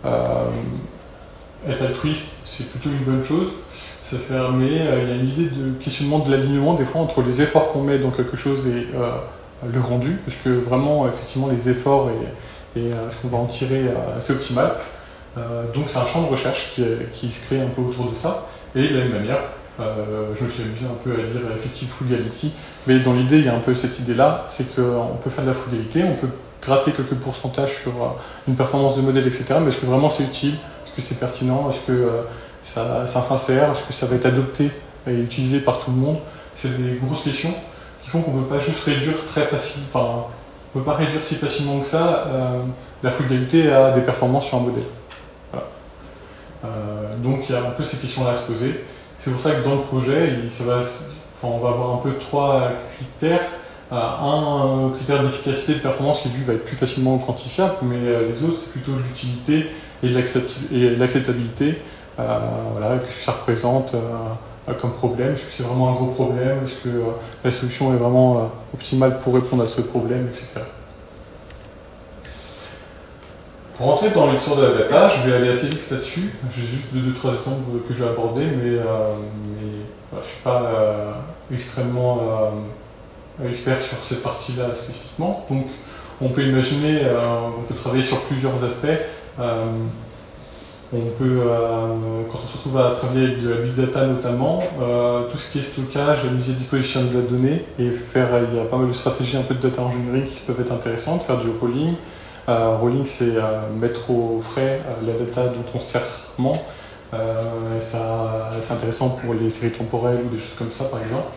être altruiste, c'est plutôt une bonne chose. Mais il y a une idée de questionnement de l'alignement des fois entre les efforts qu'on met dans quelque chose et le rendu, parce que vraiment, effectivement, les efforts et ce qu'on va en tirer, c'est optimal. Donc c'est un champ de recherche qui se crée un peu autour de ça. Et de la même manière, je me suis amusé un peu à dire effective frugality, mais dans l'idée, il y a un peu cette idée-là, c'est qu'on peut faire de la frugalité, on peut gratter quelques pourcentages sur une performance de modèle, etc. Mais est-ce que vraiment c'est utile? Est-ce que c'est pertinent? Est-ce que ça s'insère? Est-ce que ça va être adopté et utilisé par tout le monde? C'est des grosses questions qui font qu'on ne peut pas juste réduire on ne peut pas réduire si facilement que ça la frugalité à des performances sur un modèle. Voilà. Donc il y a un peu ces questions-là à se poser. C'est pour ça que dans le projet, on va avoir un peu trois critères. Un critère d'efficacité de performance qui lui va être plus facilement quantifiable, mais les autres c'est plutôt l'utilité et l'acceptabilité. Voilà, que ça représente comme problème, est-ce que c'est vraiment un gros problème, est-ce que la solution est vraiment optimale pour répondre à ce problème, etc. Pour rentrer dans l'histoire de la data, je vais aller assez vite là-dessus. J'ai juste 2-3 exemples que je vais aborder, mais je ne suis pas extrêmement expert sur cette partie-là spécifiquement. Donc on peut imaginer, on peut travailler sur plusieurs aspects. On peut, quand on se retrouve à travailler avec de la big data notamment, tout ce qui est stockage, la mise à disposition de la donnée, et il y a pas mal de stratégies un peu de data engineering qui peuvent être intéressantes, faire du rolling. Rolling, c'est mettre au frais la data dont on sert rarement. C'est intéressant pour les séries temporelles ou des choses comme ça, par exemple.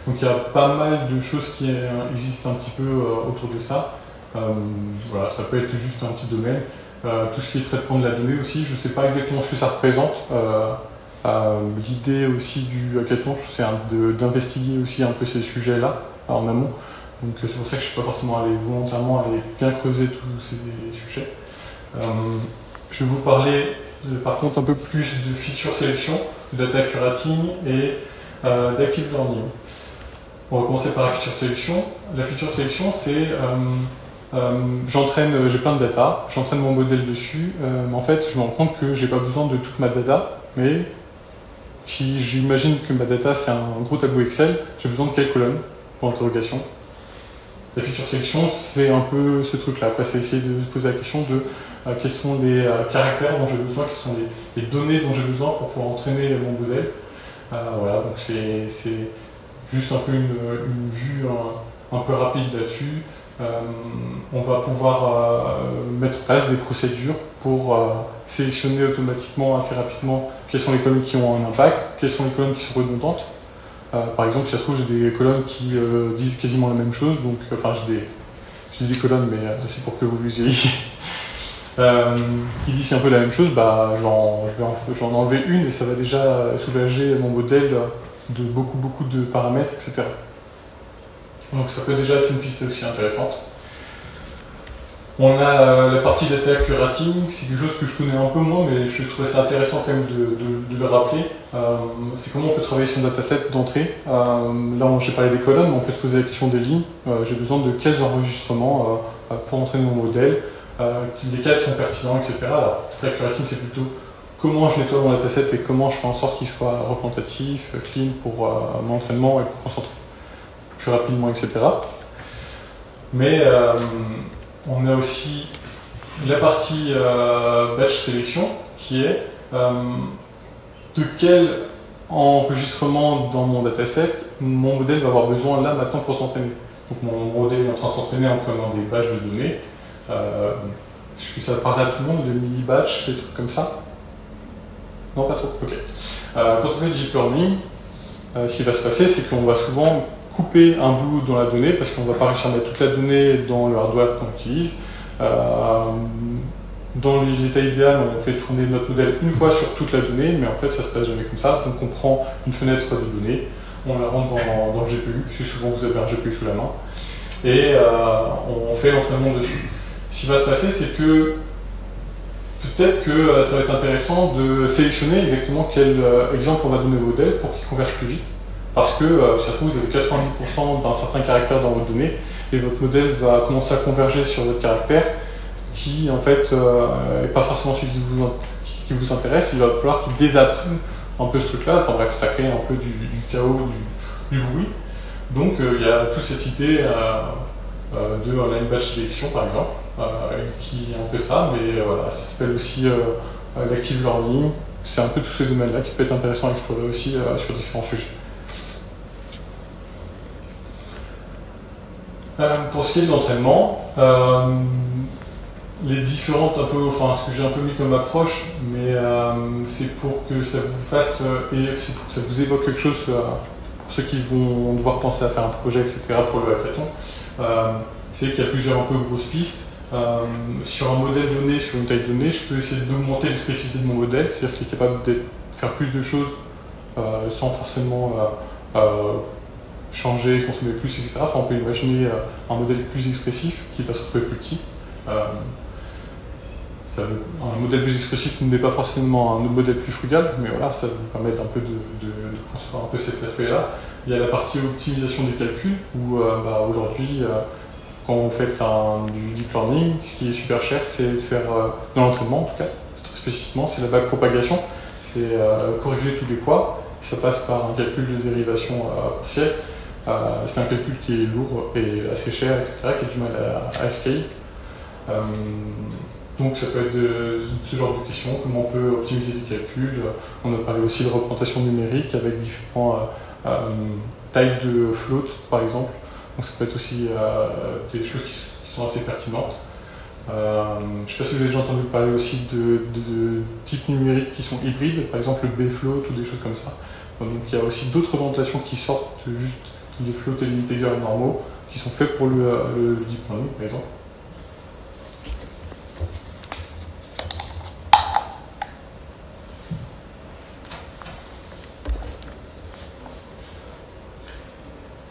Donc il y a pas mal de choses qui existent un petit peu autour de ça. Voilà, ça peut être juste un petit domaine. Tout ce qui est traitement de la donnée aussi, je ne sais pas exactement ce que ça représente. L'idée aussi du hackathon, c'est d'investiguer aussi un peu ces sujets-là en amont. Donc c'est pour ça que je ne suis pas forcément allé volontairement aller bien creuser tous ces sujets. Je vais vous parler par contre un peu plus de feature sélection, de data curating et d'active learning. On va commencer par la feature sélection. La feature sélection, c'est j'ai plein de data, j'entraîne mon modèle dessus, mais en fait je me rends compte que j'ai pas besoin de toute ma data, mais j'imagine que ma data c'est un gros tableau Excel, j'ai besoin de quelle colonne pour l'interrogation. La feature sélection, c'est un peu ce truc-là, c'est essayer de se poser la question de quels sont les caractères dont j'ai besoin, quelles sont les données dont j'ai besoin pour pouvoir entraîner mon modèle. Voilà, donc c'est juste un peu une vue un peu rapide là-dessus. On va pouvoir mettre en place des procédures pour sélectionner automatiquement assez rapidement quelles sont les colonnes qui ont un impact, quelles sont les colonnes qui sont redondantes. Par exemple, si ça se trouve, j'ai des colonnes qui disent quasiment la même chose, donc enfin j'ai des colonnes, mais c'est pour que vous visualisiez. Qui disent un peu la même chose, bah, je vais en enlever une et ça va déjà soulager mon modèle de beaucoup de paramètres, etc. Donc ça peut déjà être une piste aussi intéressante. On a la partie data curating, c'est quelque chose que je connais un peu moins, mais je trouvais ça intéressant quand même de le rappeler. C'est comment on peut travailler son dataset d'entrée. Là, j'ai parlé des colonnes, mais on peut se poser la question des lignes. J'ai besoin de quels enregistrements pour entraîner mon modèle, lesquels sont pertinents, etc. Alors, data curating, c'est plutôt comment je nettoie mon dataset et comment je fais en sorte qu'il soit représentatif, clean pour mon entraînement et pour concentrer plus rapidement, etc. Mais on a aussi la partie batch sélection qui est de quel enregistrement dans mon dataset mon modèle va avoir besoin là maintenant pour s'entraîner. Donc mon modèle est en train de s'entraîner en prenant des batchs de données. Est-ce que ça parle à tout le monde, de mini-batch, des trucs comme ça? Non, pas trop. Ok. Quand on fait du deep learning, ce qui va se passer, c'est qu'on va souvent couper un bout dans la donnée parce qu'on ne va pas réussir à mettre toute la donnée dans le hardware qu'on utilise. Dans l'état idéal, on fait tourner notre modèle une fois sur toute la donnée, mais en fait ça se passe jamais comme ça. Donc on prend une fenêtre de données, on la rentre dans le GPU, puisque souvent vous avez un GPU sous la main, et on fait l'entraînement dessus. Ce qui va se passer, c'est que peut-être que ça va être intéressant de sélectionner exactement quel exemple on va donner au modèle pour qu'il converge plus vite. Parce que, si ça se trouve, vous avez 90% d'un certain caractère dans votre donnée, et votre modèle va commencer à converger sur votre caractère, qui en fait n'est pas forcément celui qui vous intéresse. Il va falloir qu'il désapprenne un peu ce truc-là. Enfin bref, ça crée un peu du chaos, du bruit. Donc il y a toute cette idée de line batch sélection, par exemple, qui est un peu ça, mais voilà, ça s'appelle aussi l'active learning. C'est un peu tous ces domaines-là qui peut être intéressant à explorer aussi sur différents sujets. Pour ce qui est de l'entraînement, les différentes ce que j'ai un peu mis comme approche, mais c'est pour que ça vous fasse et c'est pour que ça vous évoque quelque chose pour ceux qui vont devoir penser à faire un projet, etc. pour le hackathon. C'est qu'il y a plusieurs un peu grosses pistes. Sur un modèle donné, sur une taille donnée, je peux essayer d'augmenter l'expressivité de mon modèle, c'est-à-dire qu'il est capable de faire plus de choses sans forcément changer, consommer plus, etc. Enfin, on peut imaginer un modèle plus expressif qui va se retrouver plus petit. Un modèle plus expressif n'est pas forcément un modèle plus frugal, mais voilà, ça vous permet un peu de construire un peu cet aspect-là. Il y a la partie optimisation des calculs, où aujourd'hui, quand vous faites du deep learning, ce qui est super cher, c'est de faire, dans l'entraînement en tout cas, très spécifiquement, c'est la backpropagation, c'est corriger tous les poids, ça passe par un calcul de dérivation partielle. C'est un calcul qui est lourd et assez cher, etc., qui a du mal à scale. Donc ça peut être ce genre de questions, comment on peut optimiser les calculs. On a parlé aussi de représentation numérique avec différentes tailles de float par exemple. Donc ça peut être aussi des choses qui sont assez pertinentes. Je ne sais pas si vous avez déjà entendu parler aussi de types numériques qui sont hybrides, par exemple le B-float ou des choses comme ça. Donc il y a aussi d'autres représentations qui sortent de juste des floats et des integers normaux, qui sont faits pour le deep learning par exemple.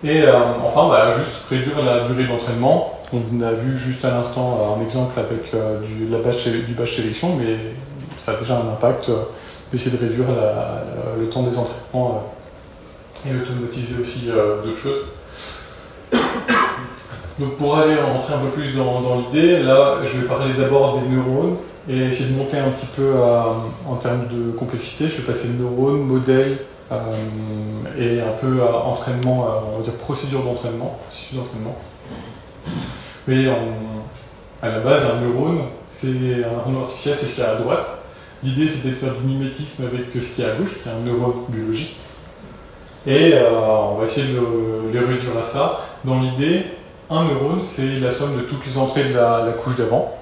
Et enfin, juste réduire la durée d'entraînement. On a vu juste à l'instant un exemple avec du batch sélection, mais ça a déjà un impact d'essayer de réduire le temps des entraînements et automatiser aussi d'autres choses. Donc pour aller rentrer un peu plus dans l'idée, là je vais parler d'abord des neurones et essayer de monter un petit peu en termes de complexité. Je vais passer neurones, modèles, et un peu entraînement, on va dire processus d'entraînement. Mais à la base, un neurone, c'est un neurone artificiel, c'est ce qu'il y a à droite. L'idée, c'est de faire du mimétisme avec ce qu'il y a à gauche, qui est un neurone biologique. Et on va essayer de les réduire à ça. Dans l'idée, un neurone, c'est la somme de toutes les entrées de la couche d'avant,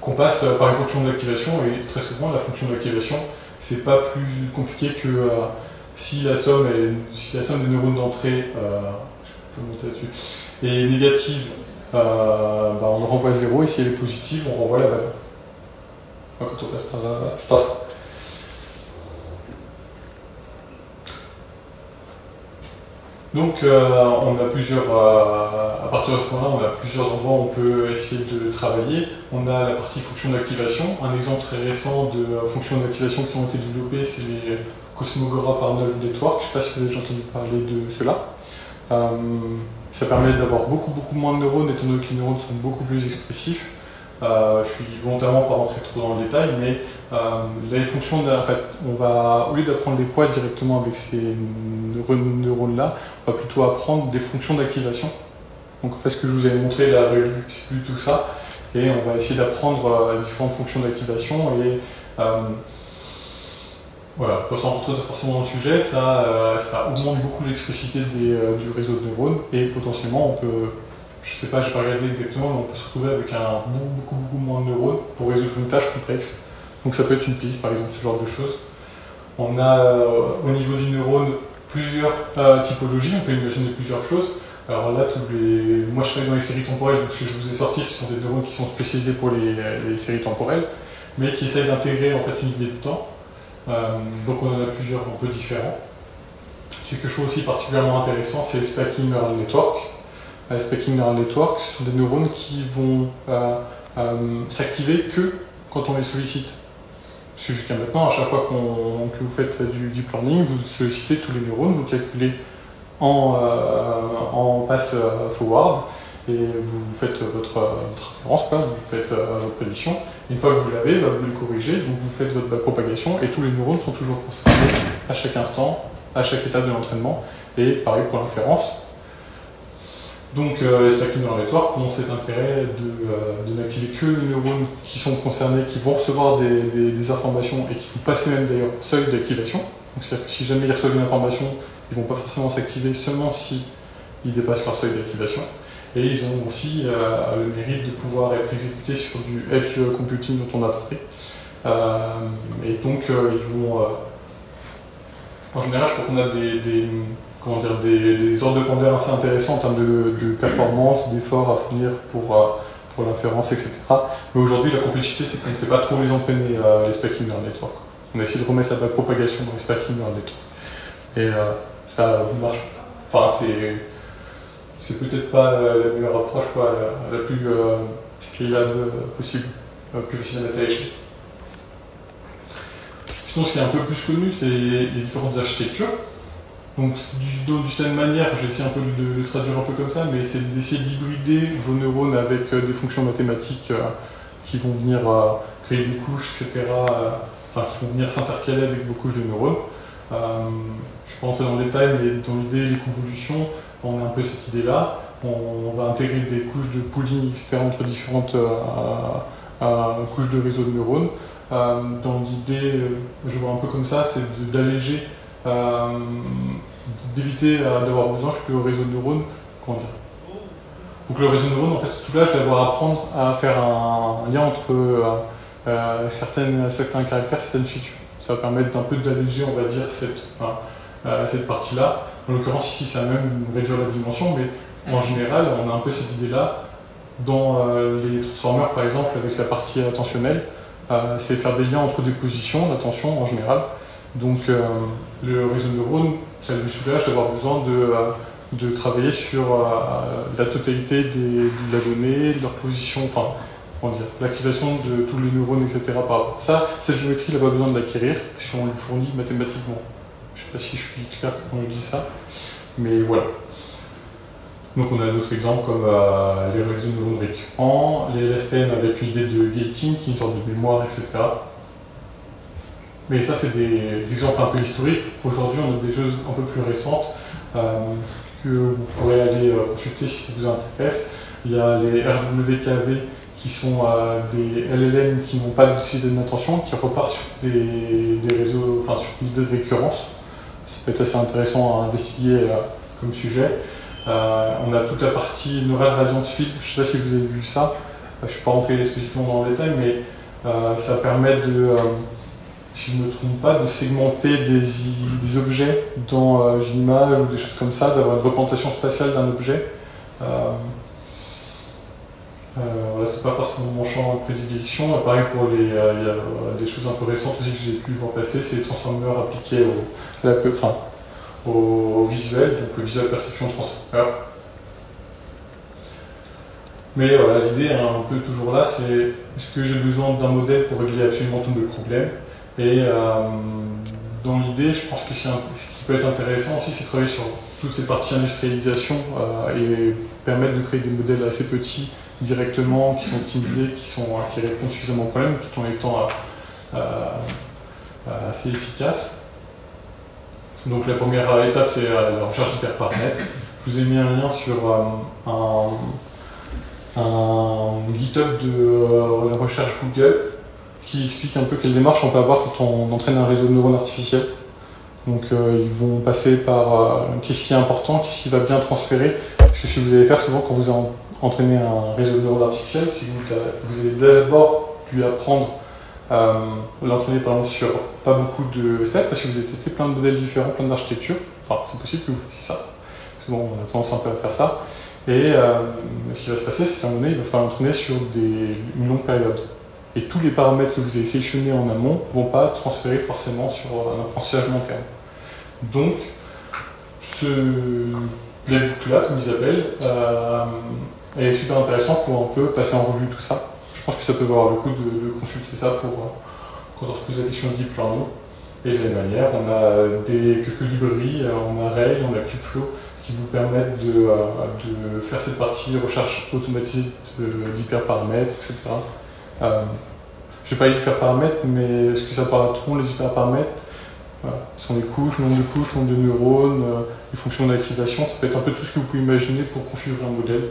qu'on passe par une fonction d'activation, et très souvent, la fonction d'activation, c'est pas plus compliqué que si la somme des neurones d'entrée est négative, on le renvoie à 0, et si elle est positive, on renvoie la valeur. Quand on passe par ça. Donc on a à partir de ce moment-là, on a plusieurs endroits où on peut essayer de travailler. On a la partie fonction d'activation. Un exemple très récent de fonctions d'activation qui ont été développées, c'est les Cosmograph Arnold Network. Je ne sais pas si vous avez déjà entendu parler de cela. Ça permet d'avoir beaucoup moins de neurones, étant donné que les neurones sont beaucoup plus expressifs. Je suis volontairement pas rentrer trop dans le détail, mais les fonctions, en fait, au lieu d'apprendre les poids directement avec ces neurones-là, on va plutôt apprendre des fonctions d'activation. Donc, en fait, ce que je vous avais montré là, c'est plutôt ça, et on va essayer d'apprendre différentes fonctions d'activation. Et voilà, pas sans rentrer forcément dans le sujet, ça augmente beaucoup l'expressivité du réseau de neurones, et potentiellement, on peut. Je sais pas, j'ai pas regardé exactement, mais on peut se retrouver avec beaucoup moins de neurones pour résoudre une tâche complexe. Donc ça peut être une piste, par exemple, ce genre de choses. On a au niveau du neurone plusieurs typologies, on peut imaginer plusieurs choses. Alors là, moi je travaille dans les séries temporelles, donc ce que je vous ai sorti, ce sont des neurones qui sont spécialisés pour les séries temporelles, mais qui essayent d'intégrer en fait une idée de temps. Donc on en a plusieurs un peu différents. Ce que je trouve aussi particulièrement intéressant, c'est les Stacking Neural Network. Stacking Neural Network, ce sont des neurones qui vont s'activer que quand on les sollicite. Parce que jusqu'à maintenant, à chaque fois que vous faites du deep learning, vous sollicitez tous les neurones, vous calculez en pass forward, et vous faites votre référence, vous faites votre prédiction. Une fois que vous l'avez, vous le corrigez, donc vous faites votre propagation, et tous les neurones sont toujours concernés à chaque instant, à chaque étape de l'entraînement, et pareil pour l'inférence. Donc les Stacking Neural Network ont cet intérêt de n'activer que les neurones qui sont concernés, qui vont recevoir des informations et qui vont passer même d'ailleurs seuil d'activation. Donc c'est-à-dire que si jamais ils reçoivent une information, ils ne vont pas forcément s'activer seulement si ils dépassent leur seuil d'activation. Et ils ont aussi le mérite de pouvoir être exécutés sur du edge computing dont on a parlé. Et donc ils vont... en général, je crois qu'on a des ordres de grandeur assez intéressants en termes de performance, d'efforts à fournir pour l'inférence, etc. Mais aujourd'hui, la complexité, c'est qu'on ne sait pas trop les entraîner, les Stacking Neural Network. On a essayé de remettre la backpropagation dans les Stacking Neural Network. Et ça marche. Enfin, c'est peut-être pas la meilleure approche, la plus scalable possible, plus facile à mettre à l'échelle. Sinon, ce qui est un peu plus connu, c'est les différentes architectures. Donc d'une certaine manière, je vais essayer un peu de le traduire un peu comme ça, mais c'est d'essayer d'hybrider vos neurones avec des fonctions mathématiques qui vont venir créer des couches, etc. Qui vont venir s'intercaler avec vos couches de neurones. Je ne vais pas rentrer dans le détail, mais dans l'idée, les convolutions, on a un peu cette idée-là. On va intégrer des couches de pooling, etc. entre différentes couche de réseau de neurones. Dans l'idée, je vois un peu comme ça, c'est d'alléger, d'éviter d'avoir besoin que le réseau de neurones, comment dire, pour que le réseau de neurones en fait, se soulage d'avoir à apprendre à faire un lien entre certains caractères, certaines features. Ça va permettre d'un peu d'alléger, on va dire, cette partie-là. En l'occurrence, ici, ça va même réduire la dimension, mais en général, on a un peu cette idée-là dans les transformers, par exemple, avec la partie attentionnelle. C'est faire des liens entre des positions, l'attention en général. Donc, le réseau de neurones, ça lui soulage d'avoir besoin de travailler sur la totalité de la donnée, de leur position, enfin, comment dire, l'activation de tous les neurones, etc. par rapport à ça. Cette géométrie, il n'a pas besoin de l'acquérir, si on le fournit mathématiquement. Je ne sais pas si je suis clair quand je dis ça, mais voilà. Donc on a d'autres exemples comme les réseaux de neurones récurrents, les LSTM avec une idée de gating, qui est une sorte de mémoire, etc. Mais ça, c'est des exemples un peu historiques. Aujourd'hui, on a des choses un peu plus récentes que vous pourrez aller consulter si ça vous intéresse. Il y a les RWKV qui sont des LLM qui n'ont pas de système d'attention, qui repartent sur des réseaux, enfin sur une idée de récurrence. Ça peut être assez intéressant à investiguer comme sujet. On a toute la partie Neural Radiance Field, je ne sais pas si vous avez vu ça, je ne suis pas rentré spécifiquement dans le détail, mais ça permet de, si je ne me trompe pas, de segmenter des objets dans une image ou des choses comme ça, d'avoir une représentation spatiale d'un objet. Voilà, c'est pas forcément mon champ de prédilection. Pareil pour il y a des choses un peu récentes aussi que j'ai pu voir passer, c'est les transformers appliqués au visuel, donc le visual perception transformer. Mais voilà, l'idée est un peu toujours là, c'est est-ce que j'ai besoin d'un modèle pour régler absolument tous mes problèmes? Et dans l'idée, je pense que ce qui peut être intéressant aussi, c'est de travailler sur toutes ces parties industrialisation et permettre de créer des modèles assez petits directement, qui sont optimisés, qui répondent suffisamment aux problèmes, tout en étant assez efficaces. Donc la première étape, c'est la recherche d'hyperparamètres. Je vous ai mis un lien sur un GitHub de la recherche Google qui explique un peu quelle démarche on peut avoir quand on entraîne un réseau de neurones artificiels. Donc ils vont passer par qu'est-ce qui est important, qu'est-ce qui va bien transférer. Parce que ce que vous allez faire souvent quand vous entraînez un réseau de neurones artificiels, c'est que vous allez d'abord lui apprendre l'entraîner par exemple sur pas beaucoup de steps, parce que vous avez testé plein de modèles différents, plein d'architectures. Enfin, c'est possible que vous fassiez ça. Souvent, on a tendance un peu à faire ça. Et ce qui va se passer, c'est qu'à un moment donné, il va falloir l'entraîner sur une longue période. Et tous les paramètres que vous avez sélectionnés en amont ne vont pas transférer forcément sur un apprentissage long terme. Donc, ce playbook-là, comme ils appellent, est super intéressant pour un peu passer en revue tout ça. Je pense que ça peut valoir le coup de consulter ça pour quand on se pose la question de deep learning. Et de la même manière, on a quelques librairies, on a Rail, on a Kubeflow, qui vous permettent de faire cette partie recherche automatisée d'hyperparamètres, etc. Je n'ai pas les hyperparamètres, mais ce que ça parle à tout le monde, les hyperparamètres, ce sont les couches, nombre de neurones, les fonctions d'activation, ça peut être un peu tout ce que vous pouvez imaginer pour configurer un modèle.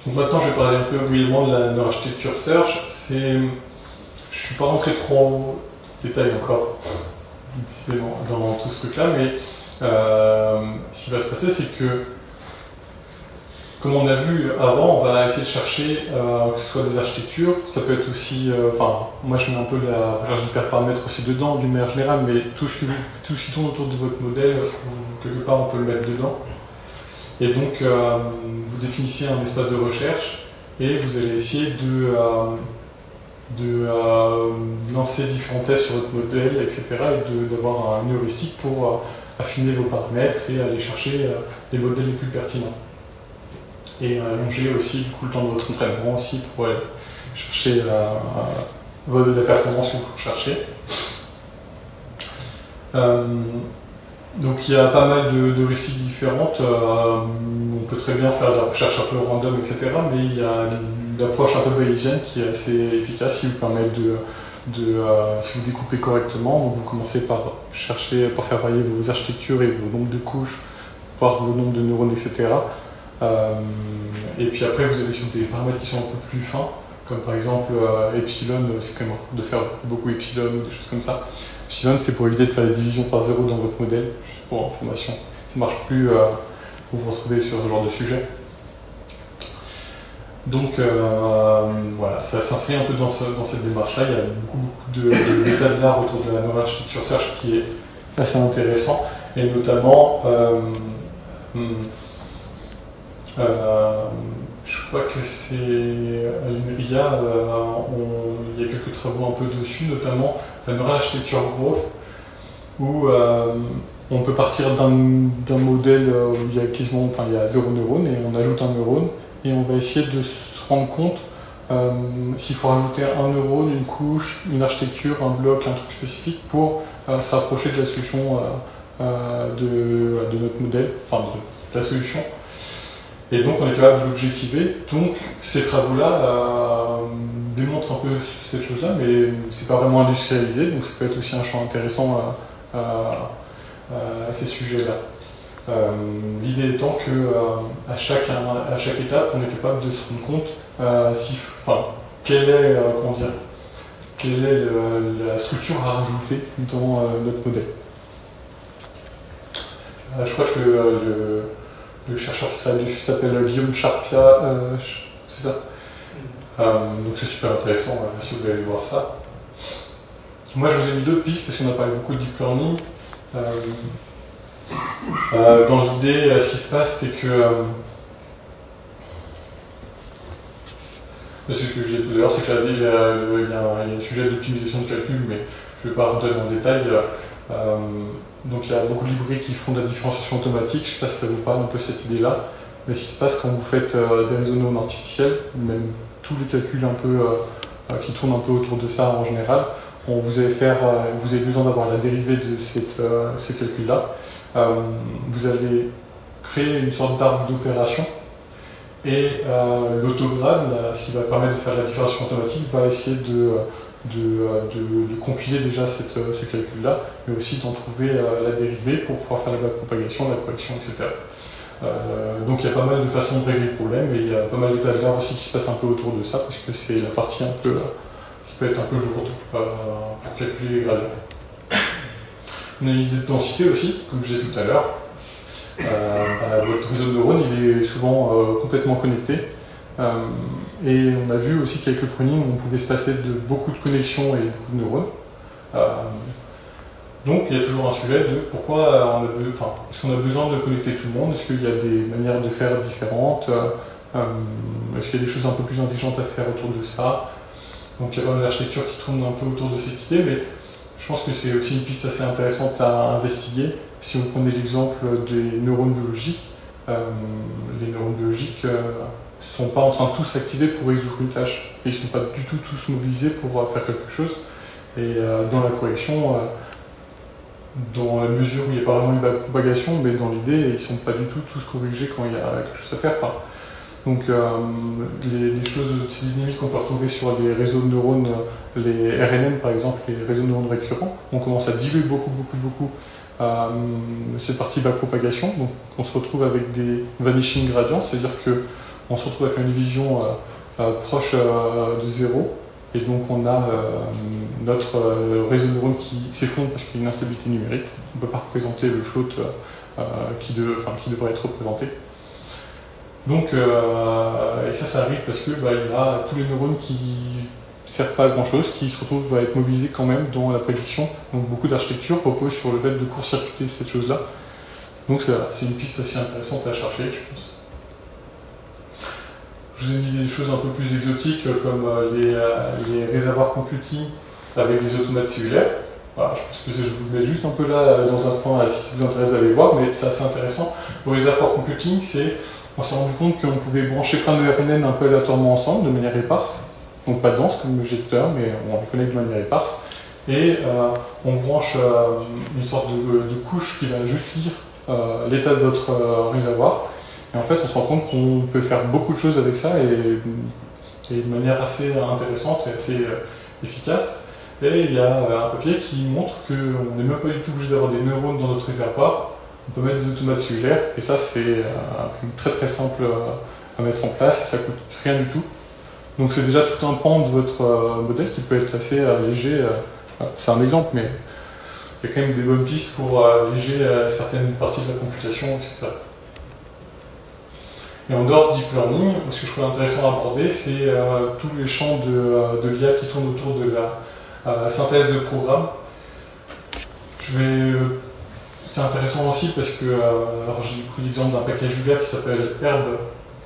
Donc maintenant, je vais parler un peu brièvement de la neuroarchitecture Search. Je ne suis pas rentré trop en détail encore dans tout ce truc-là, mais ce qui va se passer, c'est que, comme on a vu avant, on va essayer de chercher que ce soit des architectures, ça peut être aussi, moi je mets un peu la recherche d'hyperparamètres aussi dedans, d'une manière générale, mais tout ce qui tourne autour de votre modèle, quelque part on peut le mettre dedans. Et donc, vous définissez un espace de recherche et vous allez essayer de lancer différents tests sur votre modèle, etc. et d'avoir un heuristique pour affiner vos paramètres et aller chercher les modèles les plus pertinents. Et allonger aussi du coup, le temps de votre entraînement aussi pour aller chercher la performance que vous recherchez. Donc il y a pas mal d'heuristiques différentes, on peut très bien faire de la recherche un peu random, etc. Mais il y a une approche un peu bayésienne qui est assez efficace, qui vous permet si vous découpez correctement, donc vous commencez par faire varier vos architectures et vos nombres de couches, voir vos nombres de neurones, etc. Et puis après, vous allez sur des paramètres qui sont un peu plus fins, comme par exemple epsilon, c'est quand même de faire beaucoup epsilon ou des choses comme ça. Epsilon, c'est pour éviter de faire des divisions par 0 dans votre modèle, juste pour information. Ça ne marche plus pour vous retrouver sur ce genre de sujet. Donc voilà, ça s'inscrit un peu dans cette démarche-là. Il y a beaucoup d'états de l'art autour de la nouvelle architecture Search qui est assez intéressant, et notamment je crois que c'est à l'INRIA, il y a quelques travaux un peu dessus, notamment la neural architecture growth, où on peut partir d'un modèle où il y a 0 neurone et on ajoute un neurone, et on va essayer de se rendre compte s'il faut rajouter un neurone, une couche, une architecture, un bloc, un truc spécifique pour se rapprocher de la solution de notre modèle, enfin de la solution. Et donc on est capable de l'objectiver. Donc ces travaux-là démontrent un peu cette chose-là, mais c'est pas vraiment industrialisé, donc ça peut être aussi un champ intéressant à ces sujets-là. L'idée étant qu'à chaque étape, on est capable de se rendre compte quelle est la structure à rajouter dans notre modèle. Je crois que le chercheur qui travaille dessus s'appelle Guillaume Charpia, c'est ça. Donc c'est super intéressant si vous voulez aller voir ça. Moi je vous ai mis deux pistes parce qu'on a parlé beaucoup de deep learning. Dans l'idée, ce qui se passe, c'est que ce que je disais tout à l'heure, c'est qu'il y a un sujet d'optimisation de calcul, mais je ne vais pas rentrer dans le détail. Donc il y a beaucoup de librairies qui font de la différenciation automatique. Je ne sais pas si ça vous parle un peu cette idée-là, mais ce qui se passe quand vous faites des réseaux neuronaux artificiels, même tous les calculs un peu qui tournent un peu autour de ça en général, vous avez besoin d'avoir la dérivée de ces calculs-là. Vous allez créer une sorte d'arbre d'opération, et l'autograde, ce qui va permettre de faire la différenciation automatique, va essayer de compiler déjà ce calcul-là, mais aussi d'en trouver la dérivée pour pouvoir faire la backpropagation, la correction, etc. Donc il y a pas mal de façons de régler le problème, et il y a pas mal d'états de l'art aussi qui se passent un peu autour de ça, parce que c'est la partie un peu qui peut être un peu lourde pour calculer les gradients. On a une idée de densité aussi, comme je disais tout à l'heure. Votre réseau de neurones il est souvent complètement connecté. Et on a vu aussi qu'avec le pruning, on pouvait se passer de beaucoup de connexions et beaucoup de neurones. Donc il y a toujours un sujet de pourquoi est-ce qu'on a besoin de connecter tout le monde? Est-ce qu'il y a des manières de faire différentes? Est-ce qu'il y a des choses un peu plus intelligentes à faire autour de ça? Donc il y a pas mal d'architecture qui tourne un peu autour de cette idée, mais je pense que c'est aussi une piste assez intéressante à investiguer. Si vous prenez l'exemple des neurones biologiques, les neurones biologiques ne sont pas en train de tous s'activer pour résoudre une tâche. Et ils ne sont pas du tout tous mobilisés pour faire quelque chose. Et dans la correction, dans la mesure où il n'y a pas vraiment une backpropagation, mais dans l'idée, ils ne sont pas du tout tous corrigés quand il y a quelque chose à faire. Donc les choses de ces dynamiques qu'on peut retrouver sur les réseaux de neurones, les RNN par exemple, les réseaux de neurones récurrents, on commence à diluer beaucoup cette partie backpropagation. Donc on se retrouve avec des vanishing gradients, c'est-à-dire qu'on se retrouve à faire une vision proche de zéro, et donc on a notre réseau de neurones qui s'effondre parce qu'il y a une instabilité numérique. On ne peut pas représenter le float qui devrait être représenté. Donc, et ça arrive parce que il y a tous les neurones qui ne servent pas à grand chose, qui se retrouvent à être mobilisés quand même dans la prédiction. Donc beaucoup d'architectures reposent sur le fait de court-circuiter cette chose-là. Donc c'est une piste assez intéressante à chercher, je pense. Je vous ai mis des choses un peu plus exotiques comme les réservoirs computing avec des automates cellulaires. Voilà, je pense que je vous mets juste un peu là dans un point si ça vous intéresse d'aller voir, mais c'est assez intéressant. Le réservoir computing, on s'est rendu compte qu'on pouvait brancher plein de RNN un peu aléatoirement ensemble, de manière éparse. Donc pas dense comme j'ai tout à l'heure, mais on les connecte de manière éparse. Et on branche une sorte de couche qui va juste lire l'état de votre réservoir. Et en fait, on se rend compte qu'on peut faire beaucoup de choses avec ça, et de manière assez intéressante et assez efficace. Et il y a un papier qui montre qu'on n'est même pas du tout obligé d'avoir des neurones dans notre réservoir. On peut mettre des automates cellulaires, et ça c'est très très simple à mettre en place, et ça coûte rien du tout. Donc c'est déjà tout un pan de votre modèle qui peut être assez léger. C'est un exemple, mais il y a quand même des bonnes pistes pour alléger certaines parties de la computation, etc. Et en dehors du deep learning, ce que je trouve intéressant à aborder, c'est tous les champs de l'IA qui tournent autour de la synthèse de programmes. C'est intéressant aussi parce que alors j'ai pris l'exemple d'un package Julia qui s'appelle Herb,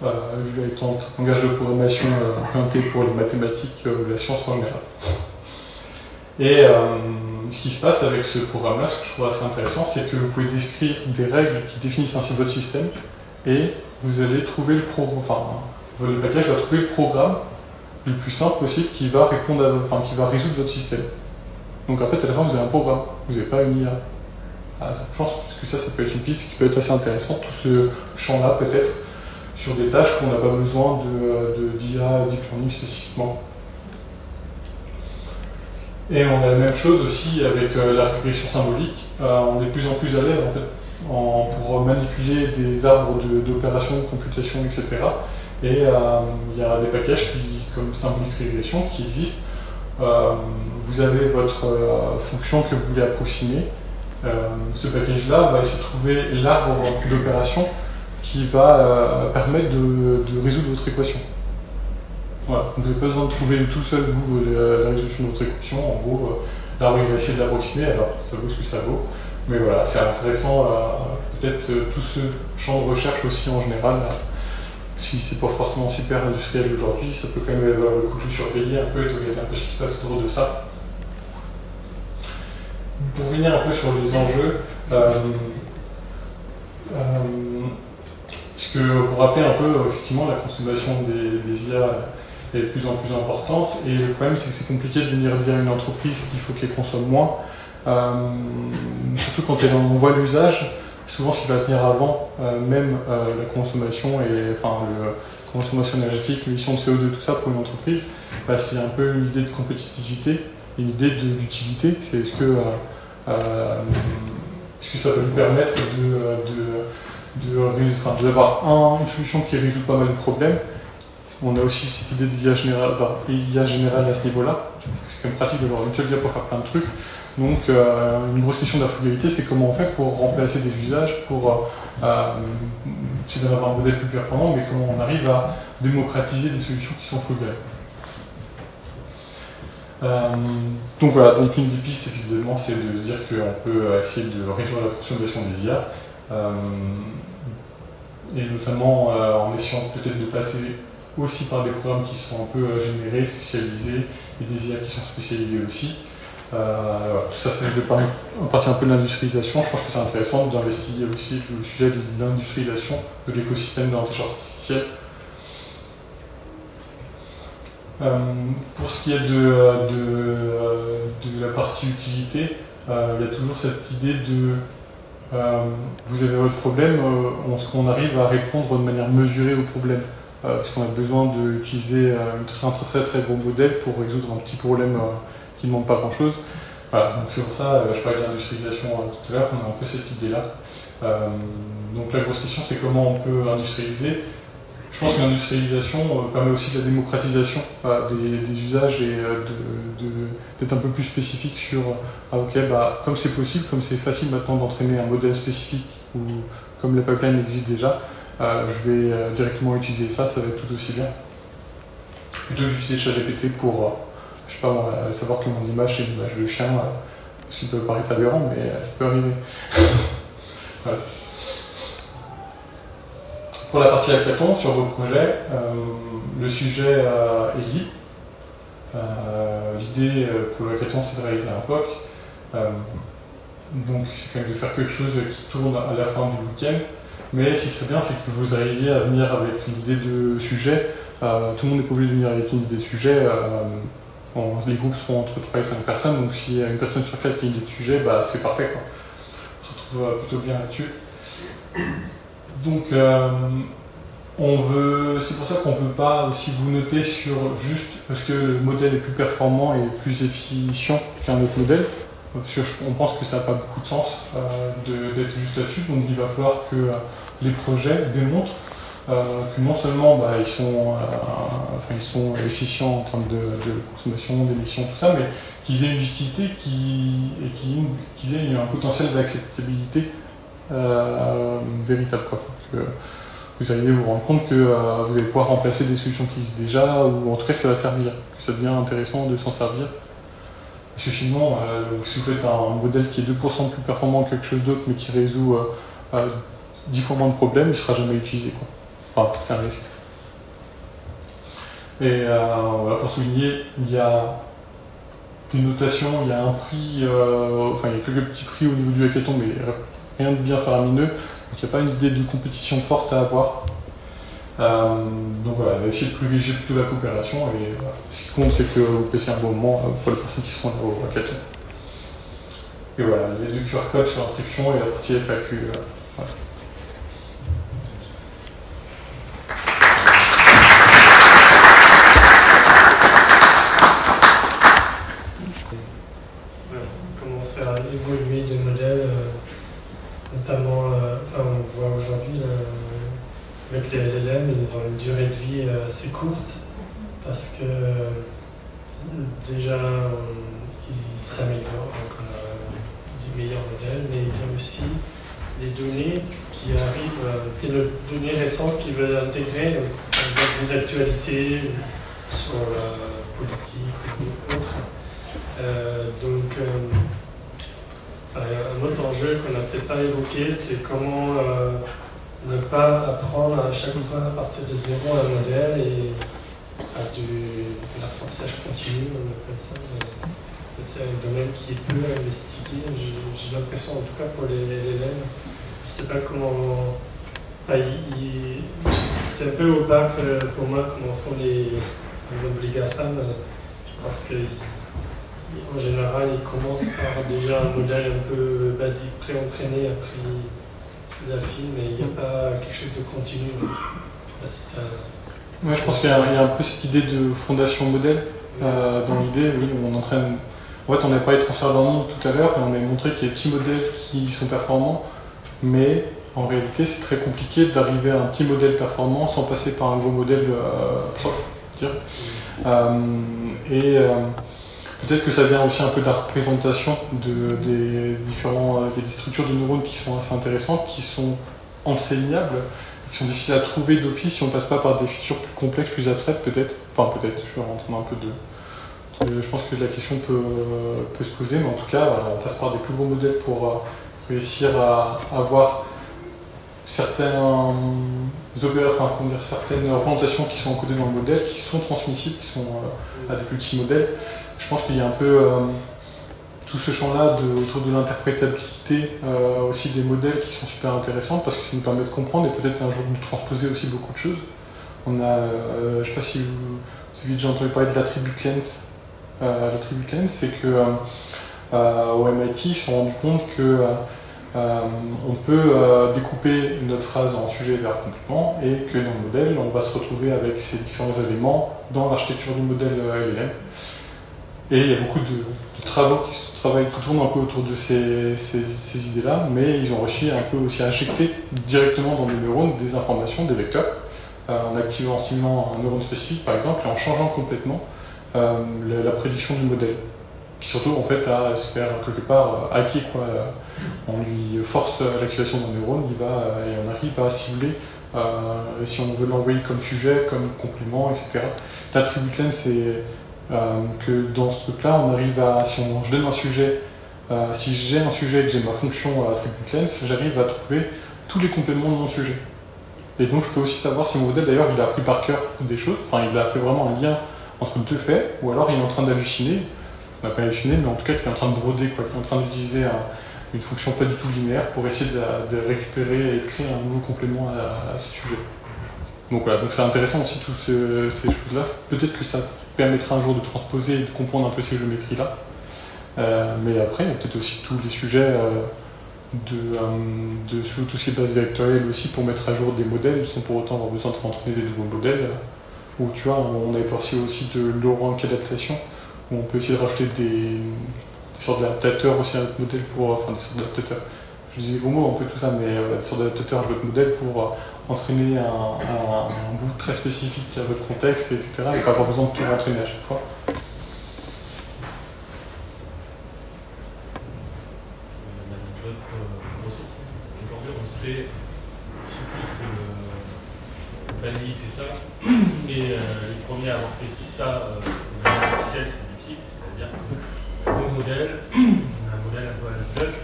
Julia étant un langage de programmation orienté pour les mathématiques ou la science en général. Et ce qui se passe avec ce programme-là, ce que je trouve assez intéressant, c'est que vous pouvez décrire des règles qui définissent ainsi votre système, et vous allez trouver le package va trouver le programme le plus simple possible qui va qui va résoudre votre système. Donc en fait, à la fin, vous avez un programme, vous n'avez pas une IA. Je pense que ça peut être une piste qui peut être assez intéressante, tout ce champ-là peut-être, sur des tâches où on n'a pas besoin d'IA deep learning spécifiquement. Et on a la même chose aussi avec la régression symbolique. On est de plus en plus à l'aise en fait, pour manipuler des arbres d'opérations, de computation, etc. Et il y a des packages comme symbolique régression qui existent. Vous avez votre fonction que vous voulez approximer. Ce package-là va essayer de trouver l'arbre d'opération qui va permettre de résoudre votre équation. Voilà. Vous n'avez pas besoin de trouver tout seul vous la résolution de votre équation. En gros, l'arbre va essayer de l'approximer, alors ça vaut ce que ça vaut. Mais voilà, c'est intéressant, peut-être tout ce champ de recherche aussi en général. Si c'est pas forcément super industriel aujourd'hui, ça peut quand même avoir le coup de surveiller un peu et de regarder un peu ce qui se passe autour de ça. Pour venir un peu sur les enjeux, pour rappeler un peu, effectivement, la consommation des IA est de plus en plus importante, et le problème c'est que c'est compliqué de venir dire à une entreprise qu'il faut qu'elle consomme moins, surtout quand elle en voit l'usage. Souvent ce qui va tenir avant même la consommation et la consommation énergétique, l'émission de CO2, tout ça pour une entreprise, c'est un peu une idée de compétitivité, une idée d'utilité. C'est est-ce que ça va nous permettre d'avoir une solution qui résout pas mal de problèmes. On a aussi cette idée d'IA générale à ce niveau-là. C'est quand même pratique d'avoir une seule IA pour faire plein de trucs. Donc une grosse question de la frugalité, c'est comment on fait pour remplacer des usages, pour essayer d'avoir un modèle plus performant, mais comment on arrive à démocratiser des solutions qui sont frugales. Donc voilà, donc une des pistes évidemment c'est de dire qu'on peut essayer de réduire la consommation des IA, et notamment en essayant peut-être de passer aussi par des programmes qui sont un peu générés, spécialisés, et des IA qui sont spécialisés aussi. Voilà, tout ça fait partie un peu de l'industrialisation. Je pense que c'est intéressant d'investiguer aussi le sujet de l'industrialisation de l'écosystème de l'intelligence artificielle. Pour ce qui est de la partie utilité, il y a toujours cette idée de vous avez votre problème, on arrive à répondre de manière mesurée au problème, parce qu'on a besoin d'utiliser un très très gros modèle pour résoudre un petit problème qui ne demande pas grand chose. Voilà, donc c'est pour ça, je parlais d'industrialisation tout à l'heure, on a un peu cette idée-là. Donc la grosse question c'est comment on peut industrialiser. Je pense que l'industrialisation permet aussi de la démocratisation des usages et d'être un peu plus spécifique sur comme c'est possible, comme c'est facile maintenant d'entraîner un modèle spécifique, ou comme les pipelines existent déjà, je vais directement utiliser ça, ça va être tout aussi bien. Plutôt que d'utiliser ChatGPT pour je sais pas, savoir que mon image c'est une image de chien, ce qui peut paraître aberrant, mais ça peut arriver. Voilà. Pour la partie hackathon, sur vos projets, le sujet est libre. L'idée pour le hackathon, c'est de réaliser un POC. Donc, c'est quand même de faire quelque chose qui tourne à la fin du week-end. Mais ce qui serait bien, c'est que vous arriviez à venir avec une idée de sujet. Tout le monde n'est pas obligé de venir avec une idée de sujet. Les groupes seront entre 3 et 5 personnes. Donc, s'il y a une personne sur 4 qui a une idée de sujet, c'est parfait, quoi. On se retrouve plutôt bien là-dessus. Donc, c'est pour ça qu'on ne veut pas aussi vous noter sur juste parce que le modèle est plus performant et plus efficient qu'un autre modèle. Parce qu'on pense que ça n'a pas beaucoup de sens d'être juste là-dessus. Donc il va falloir que les projets démontrent que non seulement ils sont efficients en termes de consommation, d'émissions, tout ça, mais qu'ils aient une utilité et qu'ils aient un potentiel d'acceptabilité véritable. Faut que vous arrivez à vous rendre compte que vous allez pouvoir remplacer des solutions qui existent déjà, ou en tout cas que ça va servir, que ça devient intéressant de s'en servir. Parce que sinon, si vous faites un modèle qui est 2% plus performant que quelque chose d'autre, mais qui résout 10 fois moins de problèmes, il ne sera jamais utilisé. Enfin, c'est un risque. Et voilà, pour souligner, il y a des notations, il y a un prix, il y a quelques petits prix au niveau du hackathon, mais rien de bien faramineux. Donc il n'y a pas une idée de compétition forte à avoir. Donc voilà, on va essayer de privilégier plutôt la coopération et ce qui compte c'est que vous passez un bon moment pour les personnes qui seront là au hackathon. Et voilà, les deux QR codes sur l'inscription et la partie FAQ. Voilà. Comment faire évoluer des modèles, notamment, on voit aujourd'hui avec les LLM, ils ont une durée de vie assez courte parce que déjà ils s'améliorent, donc on a des meilleurs modèles, mais il y a aussi des données qui arrivent, des données récentes qui veulent intégrer des actualités sur la politique ou autre. Donc un autre enjeu qu'on n'a peut-être pas évoqué, c'est comment ne pas apprendre à chaque fois à partir de zéro un modèle et à de l'apprentissage continu, on appelle ça. C'est un domaine qui est peu investigué, j'ai l'impression, en tout cas pour les élèves. Je ne sais pas comment. C'est un peu opaque pour moi comment font par exemple les GAFAM. Je pense qu'en général, ils commencent par déjà un modèle un peu basique, pré-entraîné, après ils affinent, mais il n'y a pas quelque chose de continu. Ouais, je pense qu'il y a un peu cette idée de fondation modèle. Dans l'idée, oui, on entraîne. En fait, on n'a pas les transferts learning tout à l'heure, et on a montré qu'il y a des petits modèles qui sont performants, mais en réalité, c'est très compliqué d'arriver à un petit modèle performant sans passer par un gros modèle prof. Peut-être que ça vient aussi un peu de la représentation des structures de neurones qui sont assez intéressantes, qui sont enseignables, qui sont difficiles à trouver d'office si on ne passe pas par des features plus complexes, plus abstraites peut-être. Enfin peut-être, je vais rentrer un peu de... Je pense que la question peut se poser, mais en tout cas, on passe par des plus gros modèles pour réussir à avoir certaines représentations qui sont encodées dans le modèle, qui sont transmissibles, qui sont à des plus petits modèles. Je pense qu'il y a un peu tout ce champ-là autour de l'interprétabilité, aussi des modèles qui sont super intéressants parce que ça nous permet de comprendre et peut-être un jour de transposer aussi beaucoup de choses. On a, je ne sais pas si vous avez déjà entendu parler de l'attribute lens. L'attribute lens, c'est que au MIT, ils se sont rendus compte que on peut découper notre phrase en sujet et verbe complètement et que dans le modèle, on va se retrouver avec ces différents éléments dans l'architecture du modèle LLM. Et il y a beaucoup de travaux qui tournent un peu autour de ces idées-là, mais ils ont réussi un peu aussi à injecter directement dans les neurones des informations, des vecteurs, en activant en stimulant un neurone spécifique par exemple, et en changeant complètement la prédiction du modèle, qui surtout en fait à se faire quelque part hacker, quoi. On lui force l'activation d'un neurone, et on arrive à cibler si on veut l'envoyer comme sujet, comme complément, etc. L'attribute lens, c'est que dans ce truc-là, on arrive à, je donne un sujet, si j'ai un sujet et que j'ai ma fonction attribute lens, j'arrive à trouver tous les compléments de mon sujet. Et donc je peux aussi savoir si mon modèle d'ailleurs il a appris par cœur des choses, enfin il a fait vraiment un lien entre deux faits, ou alors il est en train d'halluciner, on n'a pas halluciné, mais en tout cas il est en train de broder, quoi, il est en train d'utiliser une fonction pas du tout linéaire pour essayer de récupérer et de créer un nouveau complément à ce sujet. Donc voilà, donc c'est intéressant aussi toutes ces choses-là. Peut-être que ça permettra un jour de transposer et de comprendre un peu ces géométries-là. Mais après, il y a peut-être aussi tous les sujets sur tout ce qui est base vectorielle aussi pour mettre à jour des modèles sans pour autant avoir besoin de rentraîner des nouveaux modèles. Ou tu vois, on avait pensé aussi de l'Orange adaptation, où on peut essayer de rajouter des sortes d'adaptateurs aussi à notre modèle enfin des sortes d'adaptateurs. Je dis gros mots un peu tout ça, mais des sortes d'adaptateurs à votre modèle pour entraîner un bout très spécifique à votre contexte, etc. et pas avoir besoin de tout entraîner à chaque fois. Aujourd'hui, on sait surtout que Bali fait ça, et les premiers à avoir fait ça dans l'artificiel, c'est DeepSeek, c'est-à-dire le modèle, un modèle un peu à la judge,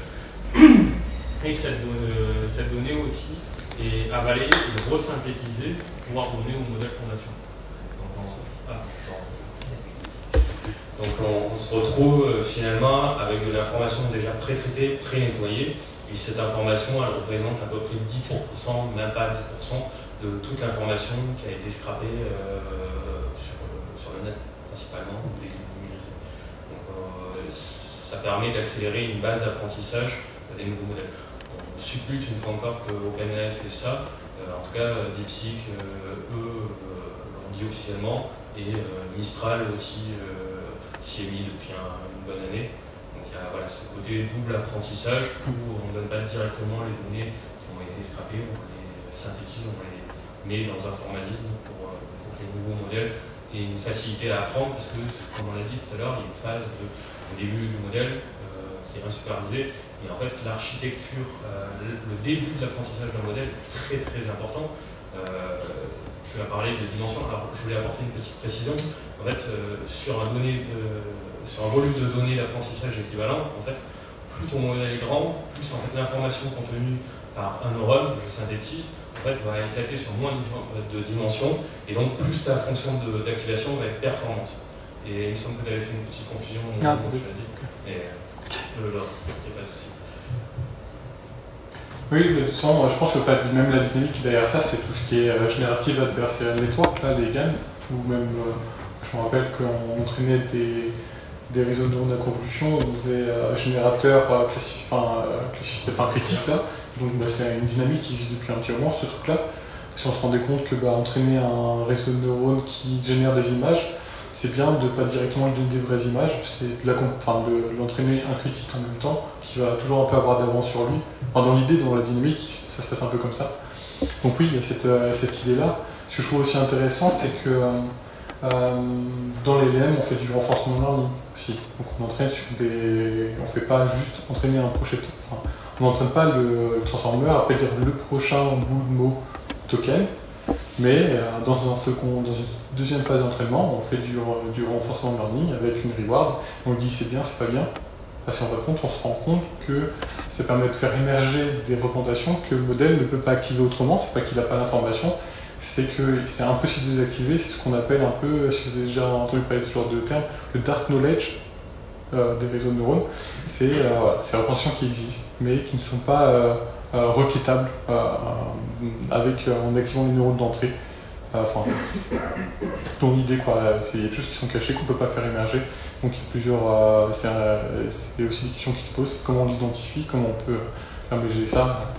et cette donnée aussi est avalée et resynthétisée pour pouvoir donner au modèle fondation. Donc on se retrouve finalement avec de l'information déjà pré-traitée, pré-nettoyée, et cette information elle représente à peu près 10%, même pas 10%, de toute l'information qui a été scrapée sur le net principalement, ou dénumérisée. Donc ça permet d'accélérer une base d'apprentissage des nouveaux modèles. On suppute une fois encore que OpenAI fait ça, en tout cas DeepSeek, eux, l'ont dit officiellement, et Mistral aussi s'y est mis depuis une bonne année. Donc il y a ce côté double apprentissage où on ne donne pas directement les données qui ont été scrapées, on les synthétise, on les met dans un formalisme pour les nouveaux modèles et une facilité à apprendre parce que, comme on l'a dit tout à l'heure, il y a une phase au début du modèle qui est insupervisée et en fait l'architecture, le début de l'apprentissage d'un modèle est très très important. Je vais parler de dimension, alors je voulais apporter une petite précision. En fait, sur un volume de données d'apprentissage équivalent, en fait, plus ton modèle est grand, plus en fait, l'information contenue par un neurone, je synthétise, en fait, va éclater sur moins de dimensions, et donc plus ta fonction d'activation va être performante. Et il me semble que tu avais fait une petite confusion au moment où je l'ai dit. Mais il n'y a pas de souci. Oui, de toute façon, je pense que même la dynamique derrière ça, c'est tout ce qui est Generative Adversarial Network, là, les GAN, ou même, je me rappelle qu'on entraînait des réseaux de neurones à convolution, on faisait générateur critique, là. Donc c'est une dynamique qui existe depuis un petit moment, ce truc-là. Si on se rendait compte que entraîner un réseau de neurones qui génère des images, c'est bien de ne pas directement lui donner des vraies images, c'est de l'entraîner un critique en même temps, qui va toujours un peu avoir d'avance sur lui. Enfin, dans l'idée, dans la dynamique, ça se passe un peu comme ça. Donc oui, il y a cette idée-là. Ce que je trouve aussi intéressant, c'est que dans les LM, on fait du renforcement learning aussi. Donc on entraîne sur on ne fait pas juste entraîner un prochain... on n'entraîne pas le transformer après dire le prochain bout de mot token, mais dans une deuxième phase d'entraînement, on fait du renforcement learning avec une reward. On dit c'est bien, c'est pas bien. Parce qu'en fin de compte, on se rend compte que ça permet de faire émerger des représentations que le modèle ne peut pas activer autrement. C'est pas qu'il n'a pas l'information, c'est que c'est impossible de désactiver. C'est ce qu'on appelle un peu, si vous avez déjà entendu parler de ce genre de terme, le dark knowledge des réseaux de neurones. C'est ces représentations qui existent, mais qui ne sont pas requêtables en activant les neurones d'entrée. Dans l'idée, il y a des choses qui sont cachées qu'on ne peut pas faire émerger. Donc il y a plusieurs. C'est aussi des questions qui se posent. Comment on l'identifie, comment on peut faire émerger ça.